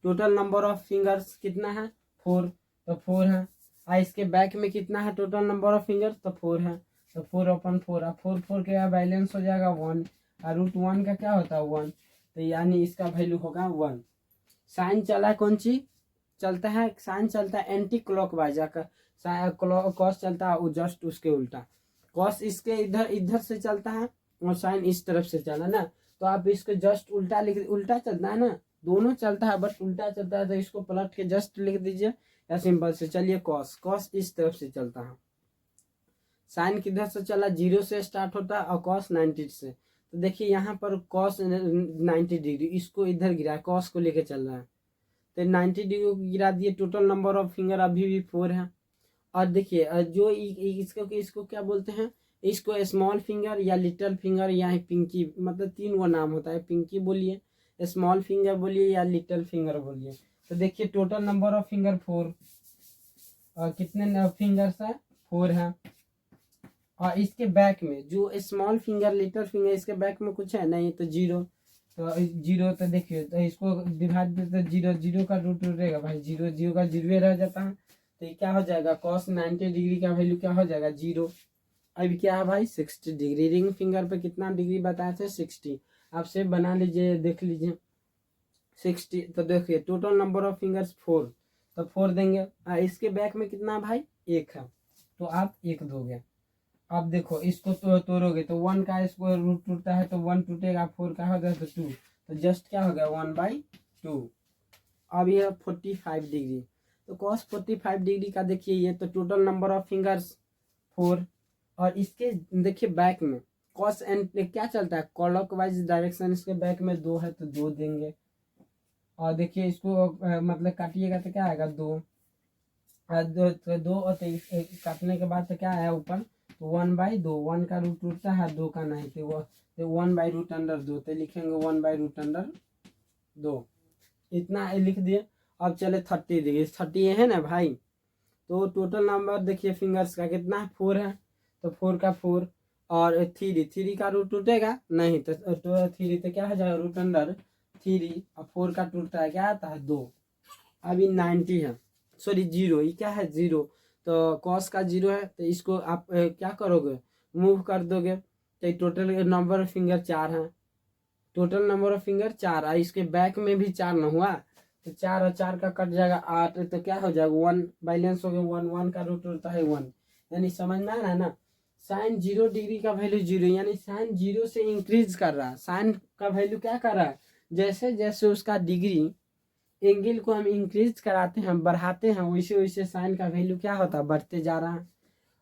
टोटल नंबर ऑफ फिंगर्स कितना है, 4, तो 4 है। इसके बैक में कितना है टोटल नंबर ऑफ फिंगर्स, तो 4 है, तो 4/4। अब 4 के बैलेंस हो जाएगा 1, और √1 का क्या होता है 1, तो यानी इसका वैल्यू होगा 1। साइन चला कौन सी चलता है, साइन चलता है एंटी क्लॉकवाइज, कॉस चलता है जस्ट उसके उल्टा। कॉस इसके इधर इधर से चलता है, और साइन इस तरफ से चला ना, तो आप इसको जस्ट उल्टा उल्टा चलता है ना, दोनों चलता है बट उल्टा चलता है, तो इसको पलट के जस्ट लिख दीजिए, या सिंपल से चलिए कॉस इस तरफ से चलता है। साइन किधर से चला, 0 से स्टार्ट होता है, और कॉस 90 से। तो देखिए यहाँ पर कॉस 90 डिग्री, इसको इधर गिरा है, कॉस को लेके चल रहा है, तो 90 डिग्री को गिरा दिए। टोटल नंबर ऑफ फिंगर अभी भी 4 है। और देखिए जो इसको क्या बोलते हैं, इसको स्मॉल फिंगर या लिटिल फिंगर या पिंकी, मतलब 3 वो नाम होता है, पिंकी बोलिए, स्मॉल फिंगर बोलिए, या लिटिल फिंगर बोलिए। तो देखिए टोटल नंबर ऑफ फिंगर 4, और कितने फिंगर्स है, 4 है। और इसके बैक में जो स्मॉल फिंगर लिटिल फिंगर, इसके बैक में कुछ है नहीं, तो 0, तो 0, तो देखिए तो इसको डिवाइड तो 0 का रूट रहेगा भाई, 0 का 0 रह जाता है, तो ये क्या हो जाएगा, cos 90 डिग्री का वैल्यू क्या हो जाएगा 0। अब क्या है भाई 60 डिग्री, रिंग फिंगर पे कितना डिग्री बताए थे 60। आप सेप बना लीजिए, देख लीजिए 60। तो देखिए टोटल नंबर ऑफ फिंगर्स 4, तो 4 देंगे। इसके बैक में कितना है भाई 1 है, तो आप 1 दोगे। अब देखो इसको तोड़ोगे तो 1 का इसको रूट टूटता है तो 1 टूटेगा, 4 का होगा तो 2, तो जस्ट क्या हो गया 1/2। अब ये 45 डिग्री, तो cos 45 डिग्री का देखिए, ये तो टोटल नंबर ऑफ फिंगर्स 4, और इसके देखिए बैक में cos एंड क्या चलता है क्लॉकवाइज डायरेक्शन, इसके बैक में 2 है तो 2 देंगे। और देखिए इसको मतलब काटिएगा तो क्या आएगा 2, दो और 23 काटने के बाद तो क्या आया ऊपर, तो 1/2, 1 का रूट टूटता है 2 का नहीं, तो वो 1/√2, तो लिखेंगे 1/√2। इतना लिख दिए। अब चले 30 डिग्री, 30 है ना भाई, तो टोटल नंबर देखिए फिंगर्स का कितना है 4 है, तो 4 का 4 और 3 का रूट टूटेगा नहीं, तो 3 तो क्या हो जाएगा √3, और 4 का टूटता है क्या आता है 2। अभी 90 है, सॉरी 0, ये क्या है 0, तो कॉस का 0 है, तो इसको आप क्या करोगे मूव कर दोगे, तो टोटल नंबर ऑफ फिंगर 4 है, टोटल नंबर ऑफ फिंगर 4, और इसके बैक में भी 4 न हुआ, तो 4 और 4 का कट जाएगा 8, तो क्या हो जाएगा 1, बैलेंस हो गया 1, 1 का रूट होता है 1, यानी समझ में आ रहा है ना। साइन 0 डिग्री का वैल्यू 0, यानी साइन 0 से इंक्रीज कर रहा है, साइन का वैल्यू क्या कर रहा है, जैसे जैसे उसका डिग्री एंगल को हम इंक्रीज कराते हैं बढ़ाते हैं, वैसे वैसे साइन का वैल्यू क्या होता है बढ़ते जा रहा है।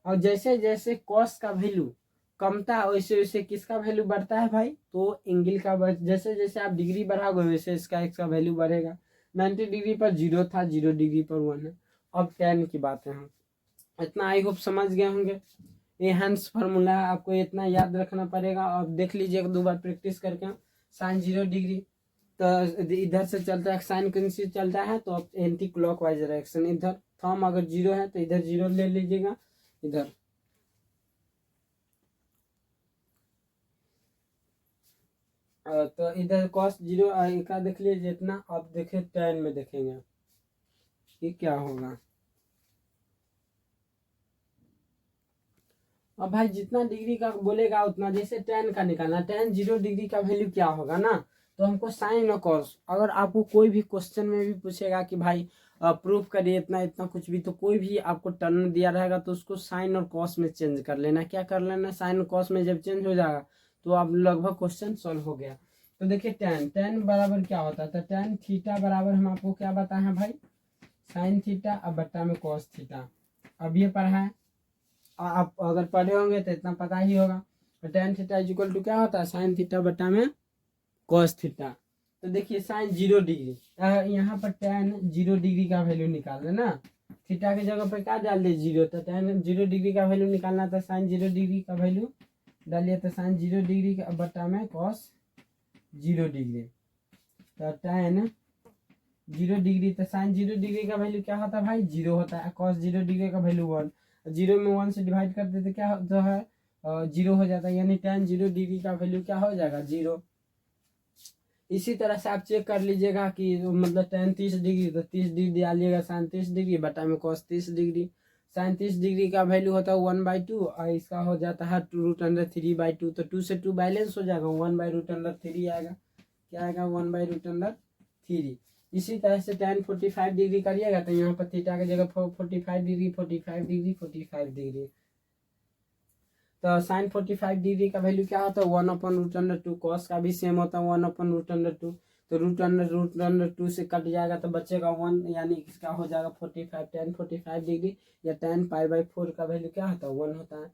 और जैसे जैसे कॉस का वैल्यू कमता है वैसे वैसे किसका वैल्यू बढ़ता है भाई, तो एंगल का जैसे जैसे आप डिग्री बढ़ाओगे वैसे इसका वैल्यू बढ़ेगा। 90 डिग्री पर 0 था, 0 डिग्री पर 1 है। अब tan की बात है, हम इतना आई होप समझ गए होंगे। ये हैंस फार्मूला आपको इतना याद रखना पड़ेगा, और देख लीजिए 1-2 बार प्रैक्टिस करके। साइन 0 डिग्री तो इधर से चलता है, साइन कहीं चलता है तो अब एंटी क्लॉकवाइज डायरेक्शन, इधर थंब अगर 0 है तो इधर 0 ले लीजिएगा, इधर तो इधर cos 0 का देख लीजिए जितना। अब देखें tan में देखेंगे ये क्या होगा। अब भाई जितना डिग्री का बोलेगा उतना, जैसे tan का निकालना, tan 0 डिग्री का वैल्यू क्या होगा ना, तो हमको साइन और कॉस, अगर आपको कोई भी क्वेश्चन में भी पूछेगा कि भाई प्रूफ करिए इतना इतना कुछ भी, तो कोई भी आपको टर्म दिया रहेगा तो उसको साइन और कॉस में चेंज कर लेना। क्या कर लेना, साइन और कॉस में जब चेंज हो जाएगा तो आप लगभग क्वेश्चन सॉल्व हो गया। तो देखिए tan बराबर क्या होता है, तो tan थीटा बराबर हम आपको क्या बताए हैं भाई, साइन थीटा अब बट्टा में कॉस थीटा। अब ये पढ़ा है, आप अगर पढ़े होंगे तो इतना पता ही होगा। तो tan थीटा इक्वल टू क्या होता है, साइन थीटा बट्टा में कॉस थीटा। तो देखिए साइन 0 डिग्री, यहाँ पर tan 0 डिग्री का वैल्यू निकाल रहे ना, थीटा की जगह पर क्या डाल दिए 0, तो tan 0 डिग्री का वैल्यू निकालना था, साइन 0 डिग्री का वैल्यू डालिए, तो साइन 0 डिग्री का बट्टा में कॉस 0 डिग्री, तो tan 0 डिग्री, तो साइन 0 डिग्री का वैल्यू क्या होता है भाई 0 होता है, कॉस 0 डिग्री का वैल्यू 1, 0 में 1 से डिवाइड कर देते क्या जो है 0 हो जाता है, यानी tan 0 डिग्री का वैल्यू क्या हो जाएगा 0। इसी तरह से आप चेक कर लीजिएगा कि मतलब tan 30 डिग्री, तो 30 डिग्री डालिएगा, साइन 30 डिग्री बटा में कॉस 30 डिग्री। साइन 30 डिग्री का वैल्यू होता है 1/2, और इसका हो जाता है √3/2, तो 2 से 2 बैलेंस हो जाएगा, 1/√3 आएगा, क्या आएगा 1/√3। इसी तरह से tan 45 डिग्री करिएगा तो यहाँ पर थीटा की जगह 45 डिग्री 45 डिग्री 45 डिग्री, तो साइन 45 डिग्री का वैल्यू क्या होता है 1/√2, कॉस का भी सेम होता है 1/√2, तो √2 से कट जाएगा तो बचेगा 1, यानी इसका हो जाएगा 45, tan 45 डिग्री या tan π/4 का वैल्यू क्या होता है 1 होता है।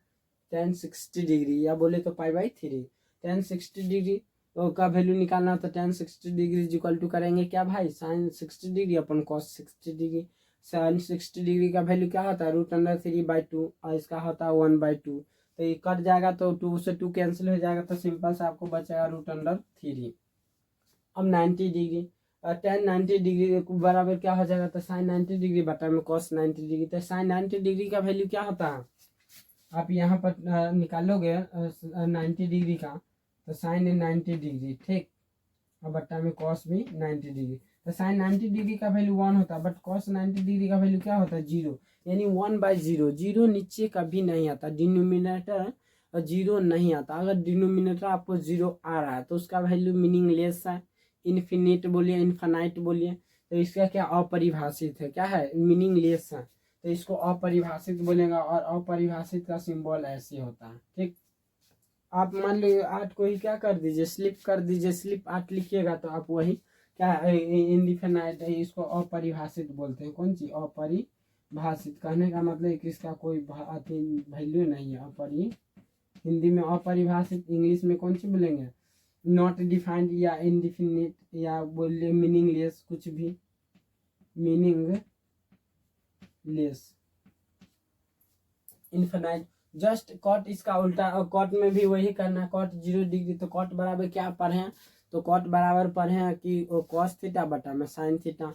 tan 60 डिग्री या बोले तो π/3, tan 60 डिग्री का वैल्यू निकालना होता है, tan 60 डिग्री इक्वल टू करेंगे क्या भाई, साइन 60 डिग्री अपन कॉस 60 डिग्री। साइन 60 डिग्री का वैल्यू क्या होता है √3/2, और इसका होता है 1/2, तो ये कट जाएगा तो 2 से 2 कैंसिल हो जाएगा, तो सिंपल से आपको बचेगा √3। अब 90 डिग्री, tan 90 डिग्री बराबर क्या हो जाएगा, तो साइन 90 डिग्री बटा में कॉस 90 डिग्री, तो साइन 90 डिग्री का वैल्यू क्या होता है, आप यहाँ पर निकालोगे 90 डिग्री का, तो साइन 90 डिग्री ठीक, और बट्टा में कॉस भी 90 डिग्री, तो साइन 90 डिग्री का वैल्यू 1 होता है, बट कॉस 90 डिग्री का वैल्यू क्या होता है 0, यानी 1/0। जीरो नीचे कभी नहीं आता, डिनोमिनेटर जीरो नहीं आता। अगर डिनोमिनेटर आपको 0 आ रहा है तो उसका वैल्यू मीनिंगलेस है। इन्फिनिट बोलिए, इन्फानाइट बोलिए, तो इसका क्या अपरिभाषित है, क्या है, मीनिंगलेस है, तो इसको अपरिभाषित बोलेगा। और अपरिभाषित का सिंबल ऐसे होता है, ठीक। आप मान लो 8 को ही क्या कर दीजिए, स्लिप कर दीजिए, स्लिप 8 लिखिएगा तो आप वही क्या इनडिफिनाइट है, इसको अपरिभाषित बोलते हैं। कौन सी अपरिभाषित, कहने का मतलब कि इसका कोई वैल्यू नहीं है, हिंदी में अपरिभाषित, इंग्लिश में कौन सी बोलेंगे, नॉट डिफाइंड या इनडिफिनिट या बोलिए मीनिंगलेस, कुछ भी मीनिंगलेस, इनफाइनाइट। जस्ट कॉट इसका उल्टा, कॉट में भी वही करना, कॉट 0 डिग्री, तो कॉट बराबर क्या पढ़े हैं, तो कॉट बराबर पढ़े हैं कि कॉस थीटा बटा में साइन थीटा,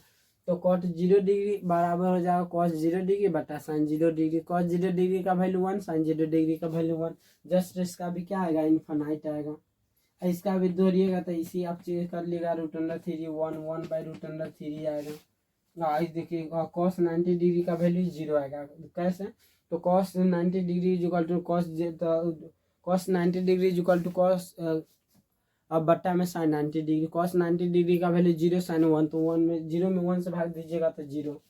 तो कॉट 0 डिग्री बराबर हो जाएगा कॉस 0 डिग्री बटा साइन 0 डिग्री। कॉस 0 डिग्री का वैल्यू 1, साइन 0 डिग्री का वैल्यू 1। जस्ट इसका भी क्या आएगा, इनफाइनाइट आएगा। इसका भी दोहरिएगा तो इसी आप चेंज कर लीजिएगा, √3 1/√3 आएगा। इस देखिए कॉस 90 डिग्री का वैल्यू 0 आएगा, कैसे, तो cos 90 degree equal to cos 90 degree equal to cos, अब बट्टा में साइन 90 डिग्री, कॉस 90 डिग्री का वैल्यू 0, साइन 1, तो 1 में 0 में 1 से भाग दीजिएगा तो 0।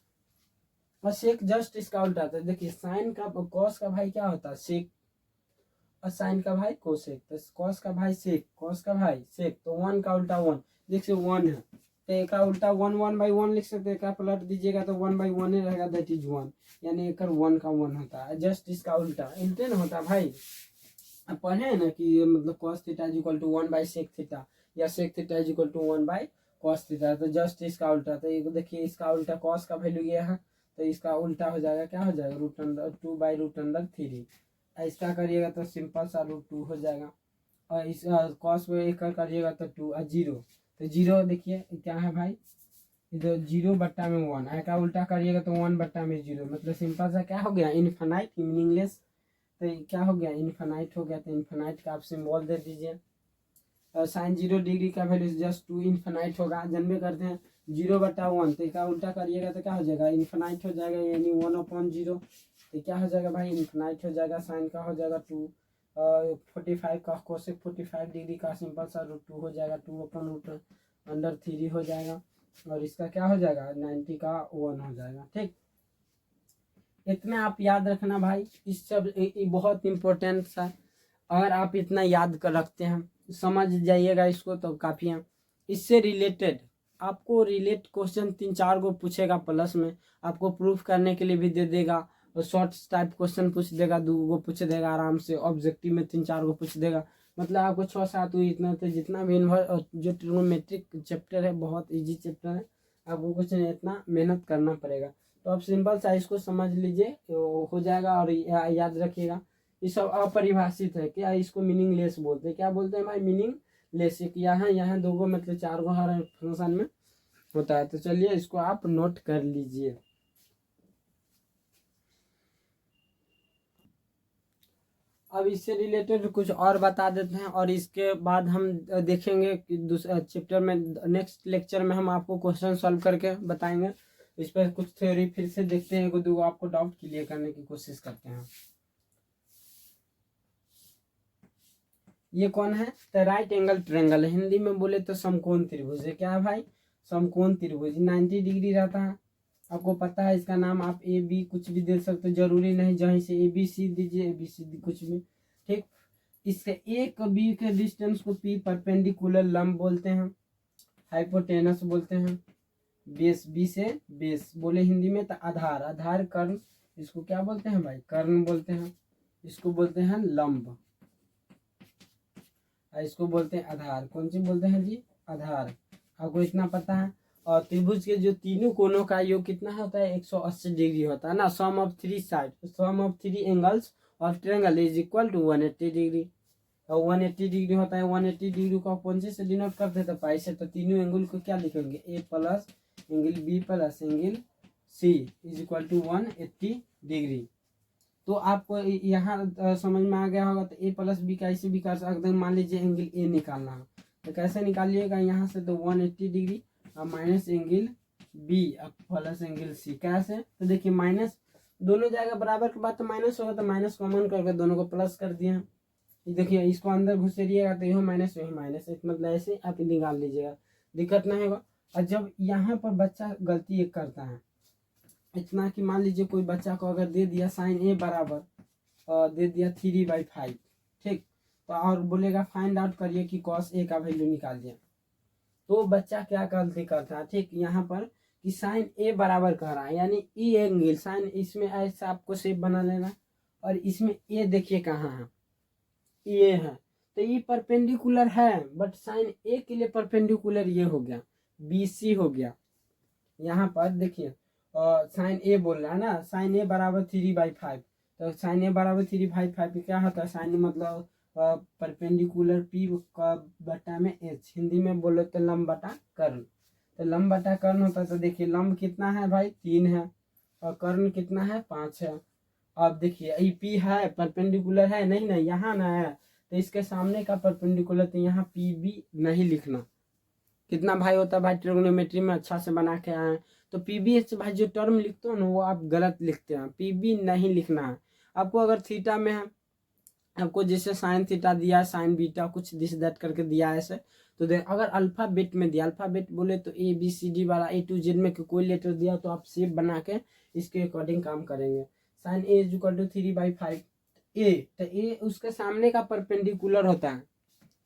और सेक जस्ट इसका उल्टा था, देखिए साइन का कॉस का भाई क्या होता है सेक, और साइन का भाई कोसेक, तो कॉस का भाई सेक, कॉस का भाई सेक, तो 1 का उल्टा 1, देखिए 1 है तो एक का उल्टा 1/1 लिख सकते हैं, पलट दीजिएगा तो 1/1 ही रहेगा, दैट इज 1, यानी एक 1 का 1 होता है। जस्ट इसका उल्टा उल्टे ना होता भाई, अब पढ़े हैं ना कि मतलब cos theta equal to 1/sec theta, या sec theta equal to 1/cos theta, तो जस्ट इसका उल्टा, तो ये देखिए इसका उल्टा cos का वैल्यू ये है, तो इसका उल्टा हो जाएगा, क्या हो जाएगा, √2/√3। इसका करिएगा तो सिंपल सा √2 हो जाएगा, और इस cos को एक करिएगा तो 2 और 0, तो 0 देखिए क्या है भाई, इधर 0 बट्टा में 1, ऐ का उल्टा करिएगा तो 1 बट्टा में 0, मतलब सिंपल सा क्या हो गया, इनफाइनाइट, मीनिंगलेस। तो क्या हो गया, इनफाइनाइट हो गया, तो इनफाइनाइट का आप सिंबल दे दीजिए। साइन 0 डिग्री का वैल्यू जस्ट 2 इनफाइनाइट होगा, जन्मे करते हैं 0/1, तो इसका उल्टा करिएगा तो क्या हो जाएगा, इनफाइनाइट हो जाएगा, यानी 1/0, तो क्या हो जाएगा भाई, इनफाइनाइट हो जाएगा। साइन का हो जाएगा 2, 45 का कोसेक 45 डिग्री का सिंपल सा √2 हो जाएगा, 2/√3 हो जाएगा, और इसका क्या हो जाएगा 90 का 1 हो जाएगा, ठीक। इतना आप याद रखना भाई, इस सब बहुत इम्पोर्टेंट सा, अगर आप इतना याद कर रखते हैं, समझ जाइएगा इसको तो काफ़ी है। इससे रिलेटेड आपको रिलेट क्वेश्चन 3-4 को पूछेगा, प्लस में आपको प्रूफ करने के लिए भी दे देगा, और शॉर्ट टाइप क्वेश्चन पूछ देगा, 2 को पूछ देगा आराम से, ऑब्जेक्टिव में 3-4 को पूछ देगा, मतलब आपको 6-7 हुई इतना, तो जितना भी जो ट्रिग्नोमेट्रिक चैप्टर है बहुत ईजी चैप्टर है, आपको कुछ नहीं इतना मेहनत करना पड़ेगा। तो आप सिंपल सा इसको समझ लीजिए, हो जाएगा। और याद रखिएगा ये सब अपरिभाषित है, क्या इसको मीनिंगलेस बोलते हैं, क्या बोलते हैं भाई, मीनिंगलेस। एक यहाँ 2 को मतलब 4 को हर फंक्शन में होता है। तो चलिए इसको आप नोट कर लीजिए। अब इससे रिलेटेड कुछ और बता देते हैं, और इसके बाद हम देखेंगे कि दूसरे चैप्टर में, नेक्स्ट लेक्चर में हम आपको क्वेश्चन सॉल्व करके बताएंगे। इस पर कुछ थ्योरी फिर से देखते हैं, को 2 आपको डाउट क्लियर करने की कोशिश करते हैं। ये कौन है, तो राइट एंगल ट्रायंगल, हिंदी में बोले तो समकोण त्रिभुज है। क्या है भाई, समकोण त्रिभुज 90 डिग्री रहता है, आपको पता है। इसका नाम आप ए बी कुछ भी दे सकते हो, जरूरी नहीं जहीं से ABC दीजिए, ABC कुछ भी, ठीक। इसके एक बी के डिस्टेंस को P परपेंडिकुलर लंब बोलते हैं, हाइपोटेनस बोलते हैं। बेस, बी से बेस बोले हिंदी में तो आधार, आधार कर्ण, इसको क्या बोलते हैं भाई, कर्ण बोलते हैं। इसको बोलते हैं लंब, इसको बोलते हैं आधार। कौन सी बोलते हैं जी, आधार। आपको इतना पता है। और त्रिभुज के जो तीनों कोनों का योग कितना होता है, 180 डिग्री होता है ना, sum of 3 side, sum of 3 angles of triangle is equal to 180 degree. और 180 डिग्री होता है, 180 डिग्री को कौन से डिनोट करते हैं, तो पाई से। तो तीनों एंगल को क्या लिखेंगे, A plus angle B plus angle C is equal to 180 degree. तो आपको यहाँ समझ में आ गया होगा। तो A प्लस B कैसे भी कर सकते हैं, मान लीजिए एंगल A निकालना है, तो कैसे निकालिएगा, यहाँ से तो 180 degree minus angle B plus angle C. कैसे? तो देखिए माइनस दोनों जाएगा बराबर के बाद तो माइनस होगा, तो माइनस कॉमन करके दोनों को प्लस कर दिया। देखिए इसको अंदर घुसेरिएगा तो यही माइनस यही माइनस, मतलब ऐसे आप निकाल लीजिएगा, दिक्कत नहीं होगा। और जब यहाँ पर बच्चा गलती एक करता है इतना कि मान लीजिए कोई बच्चा को अगर दे दिया साइन ए बराबर दे दिया 3/5, ठीक, तो और बोलेगा फाइंड आउट करिए कि कॉस ए का वैल्यू निकालिए, तो बच्चा क्या गलती करता है, ठीक, यहाँ पर कि साइन ए बराबर कह रहा है यानी ई एंगल साइन, इसमें ऐसा आपको शेप बना लेना, और इसमें ए देखिए कहाँ है, ये है, तो ये परपेंडिकुलर है, बट साइन ए के लिए परपेंडिकुलर ये हो गया, BC हो गया। यहाँ पर देखिए साइन ए बोल रहा है ना, साइन ए बराबर 3/5, तो साइन ए बराबर 3/5 क्या होता है, साइन मतलब परपेंडिकुलर पी का बटा में एच, हिंदी में बोले तो लंब बटा कर्ण, तो लंब बटा कर्ण होता है। तो देखिए लंब कितना है भाई 3 है, और कर्ण कितना है 5 है। अब देखिए ई पी है परपेंडिकुलर है नहीं ना, यहाँ ना है, तो इसके सामने का परपेंडिकुलर, तो यहाँ पी बी नहीं लिखना। कितना भाई होता है भाई ट्रिग्नोमेट्री में अच्छा से बना के आए हैं, तो पी बी एच भाई जो टर्म लिखते हो ना वो आप गलत लिखते हैं, पी बी नहीं लिखना है आपको। अगर थीटा में है आपको जैसे साइन थीटा दिया, साइन बीटा कुछ दिस दैट करके दिया है ऐसे, तो अगर अल्फाबेट में दिया, अल्फाबेट बोले तो ABCD वाला A to Z में कोई लेटर दिया तो आप शेप बना के इसके अकॉर्डिंग काम करेंगे। साइन A = 3/5 ए, तो ए उसके सामने का परपेंडिकुलर होता है,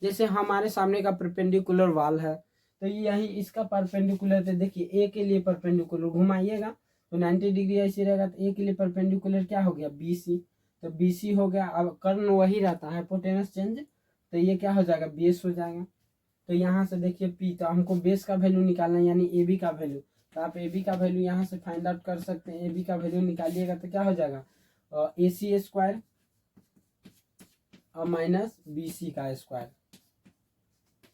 जैसे हमारे सामने का परपेंडिकुलर वाल है, तो यही इसका परपेंडिकुलर, तो देखिए ए के लिए परपेंडिकुलर घुमाइएगा तो 90 डिग्री ऐसे रहेगा, तो ए के लिए परपेंडिकुलर क्या हो गया BC, तो BC हो गया। अब कर्ण वही रहता है हाइपोटेनस चेंज, तो ये क्या हो जाएगा बेस हो जाएगा। तो यहाँ से देखिए P, तो हमको बेस का वैल्यू निकालना है यानी AB का वैल्यू, तो आप AB का वैल्यू यहाँ से फाइंड आउट कर सकते हैं। AB का वैल्यू निकालिएगा तो क्या हो जाएगा AC² और माइनस BC का स्क्वायर,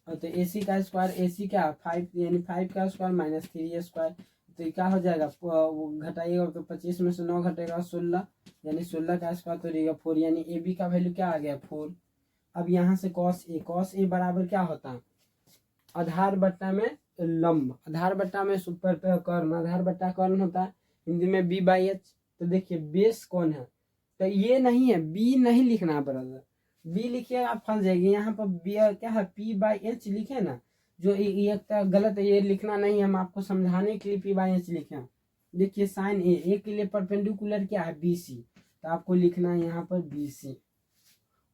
तो AC का स्क्वायर, AC क्या 5 यानी 5 का स्क्वायर माइनस 3 स्क्वायर, तो क्या हो जाएगा घटाइएगा तो 25 में से 9 घटेगा 16, यानी 16 का स्क्वायर तो रहेगा 4, यानी AB का वैल्यू क्या आ गया 4। अब यहाँ से cos A बराबर क्या होता है आधार बट्टा में लंब, आधार बट्टा में सुपर कर्ण, आधार बट्टा कर्ण होता है हिंदी में B/H। तो देखिए बेस कौन है, तो ये नहीं है, B नहीं लिखना ब्रदर, B लिखिए आप फंस जाएगी। यहाँ पर B क्या है P/H लिखे ना, जो ये गलत है, ये लिखना नहीं, हम आपको समझाने के लिए P/H लिखे हैं। देखिए साइन ए के लिए परपेंडिकुलर क्या है BC, तो आपको लिखना है यहाँ पर BC,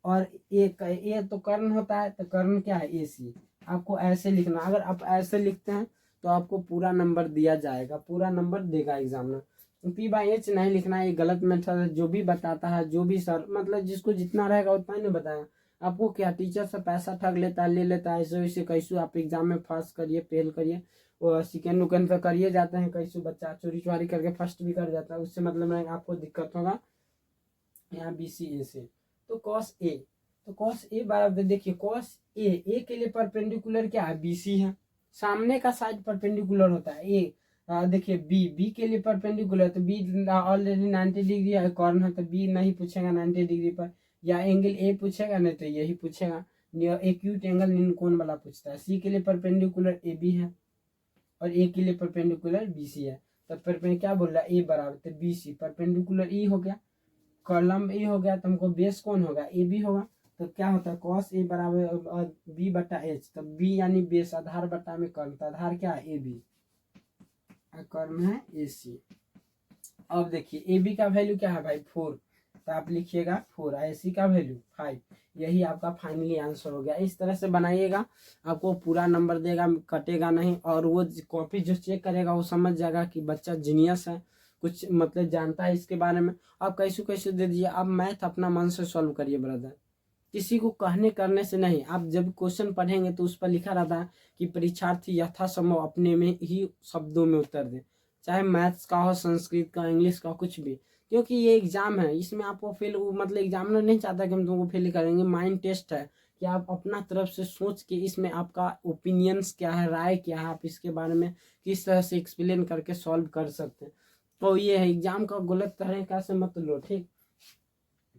और ए तो कर्ण होता है, तो कर्ण क्या है AC, आपको ऐसे लिखना। अगर आप ऐसे लिखते हैं तो आपको पूरा नंबर दिया जाएगा, पूरा नंबर देगा एग्जामिनर। P/H नहीं लिखना, ये गलत मेथड है। जो भी बताता है, जो भी सर मतलब जिसको जितना रहेगा उतना ही नहीं बताया आपको, क्या टीचर से पैसा ठग लेता है, ले लेता है, ऐसे वैसे कैसे आप एग्जाम में फर्स्ट करिए फेल करिए, और सेकेंड उकेंड पे करिए जाते हैं, कैसे बच्चा चोरी चुरी करके फर्स्ट भी कर जाता है, उससे मतलब नहीं आपको दिक्कत होगा। यहाँ BCA से तो cos A बराबर, देखिए cos A के लिए परपेंडिकुलर क्या है BC है, सामने का साइड परपेंडिकुलर होता है A। देखिए B के लिए परपेंडिकुलर, तो B ऑलरेडी 90 डिग्री है, कॉर्न है, तो B नहीं पूछेगा 90 डिग्री पर, या एंगल A पूछेगा, नहीं तो यही पूछेगा, एक्यूट एंगल नील कोण वाला पूछता है। C के लिए परपेंडिकुलर AB है, और A के लिए परपेंडिकुलर BC है, तो परपेंडिकुलर क्या बोल रहा है A बराबर, तो BC परपेंडिकुलर E हो गया, कॉलम ए हो गया, तो हमको बेस कौन होगा AB होगा, तो क्या होता है cos A बराबर B/H, तो B यानी बेस, आधार बट्टा में कर्ण, तो आधार क्या है AB, कर्ण है AC। अब देखिए AB का वैल्यू क्या है भाई 4, तो आप लिखिएगा 4, AC का वैल्यू 5, यही आपका फाइनली आंसर हो गया। इस तरह से बनाइएगा, आपको पूरा नंबर देगा, कटेगा नहीं, और वो कॉपी जो चेक करेगा वो समझ जाएगा कि बच्चा जीनियस है, कुछ मतलब जानता है इसके बारे में। आप कैसे कैसे दे दीजिए, आप मैथ अपना मन से सॉल्व करिए ब्रदर, किसी को कहने करने से नहीं। आप जब क्वेश्चन पढ़ेंगे तो उस पर लिखा रहता है कि परीक्षार्थी यथासंभव अपने में ही शब्दों में उत्तर दे, चाहे मैथ्स का हो, संस्कृत का, इंग्लिश का, कुछ भी, क्योंकि ये एग्जाम है, इसमें आपको फेल, मतलब एग्जामिनर नहीं चाहता कि हम तुमको फेल करेंगे, माइंड टेस्ट है कि आप अपना तरफ से सोच के इसमें आपका ओपिनियंस क्या है, राय क्या है, आप इसके बारे में किस तरह से एक्सप्लेन करके सॉल्व कर सकते हैं। तो ये है, एग्जाम का गलत तरीका से मत लो, ठीक,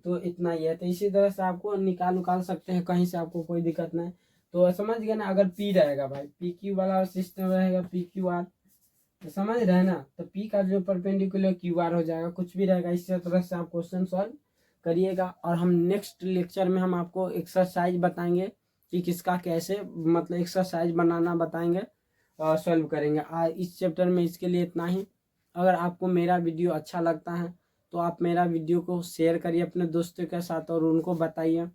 तो इतना ही है। तो इसी तरह से आपको निकाल सकते हैं कहीं से, आपको कोई दिक्कत नहीं। तो समझ गए ना, अगर पी रहेगा भाई, पी क्यू वाला सिस्टम रहेगा, पी क्यू आर, तो समझ रहे हैं ना, तो पी का जो परपेंडिकुलर क्यू आर हो जाएगा, कुछ भी रहेगा। इसी तरह से आप क्वेश्चन सॉल्व करिएगा। और हम नेक्स्ट लेक्चर में हम आपको एक्सरसाइज बताएंगे कि किसका कैसे, मतलब एक्सरसाइज बनाना बताएंगे और सॉल्व करेंगे। इस चैप्टर में इसके लिए इतना ही। अगर आपको मेरा वीडियो अच्छा लगता है तो आप मेरा वीडियो को शेयर करिए अपने दोस्तों के साथ और उनको बताइए,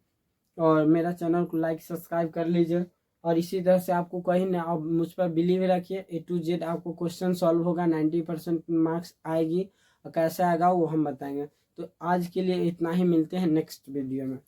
और मेरा चैनल को लाइक सब्सक्राइब कर लीजिए। और इसी तरह से आपको कहीं ना, आप मुझ पर बिलीव रखिए, A to Z आपको क्वेश्चन सॉल्व होगा, 90% मार्क्स आएगी, और कैसे आएगा वो हम बताएंगे। तो आज के लिए इतना ही, मिलते हैं नेक्स्ट वीडियो में।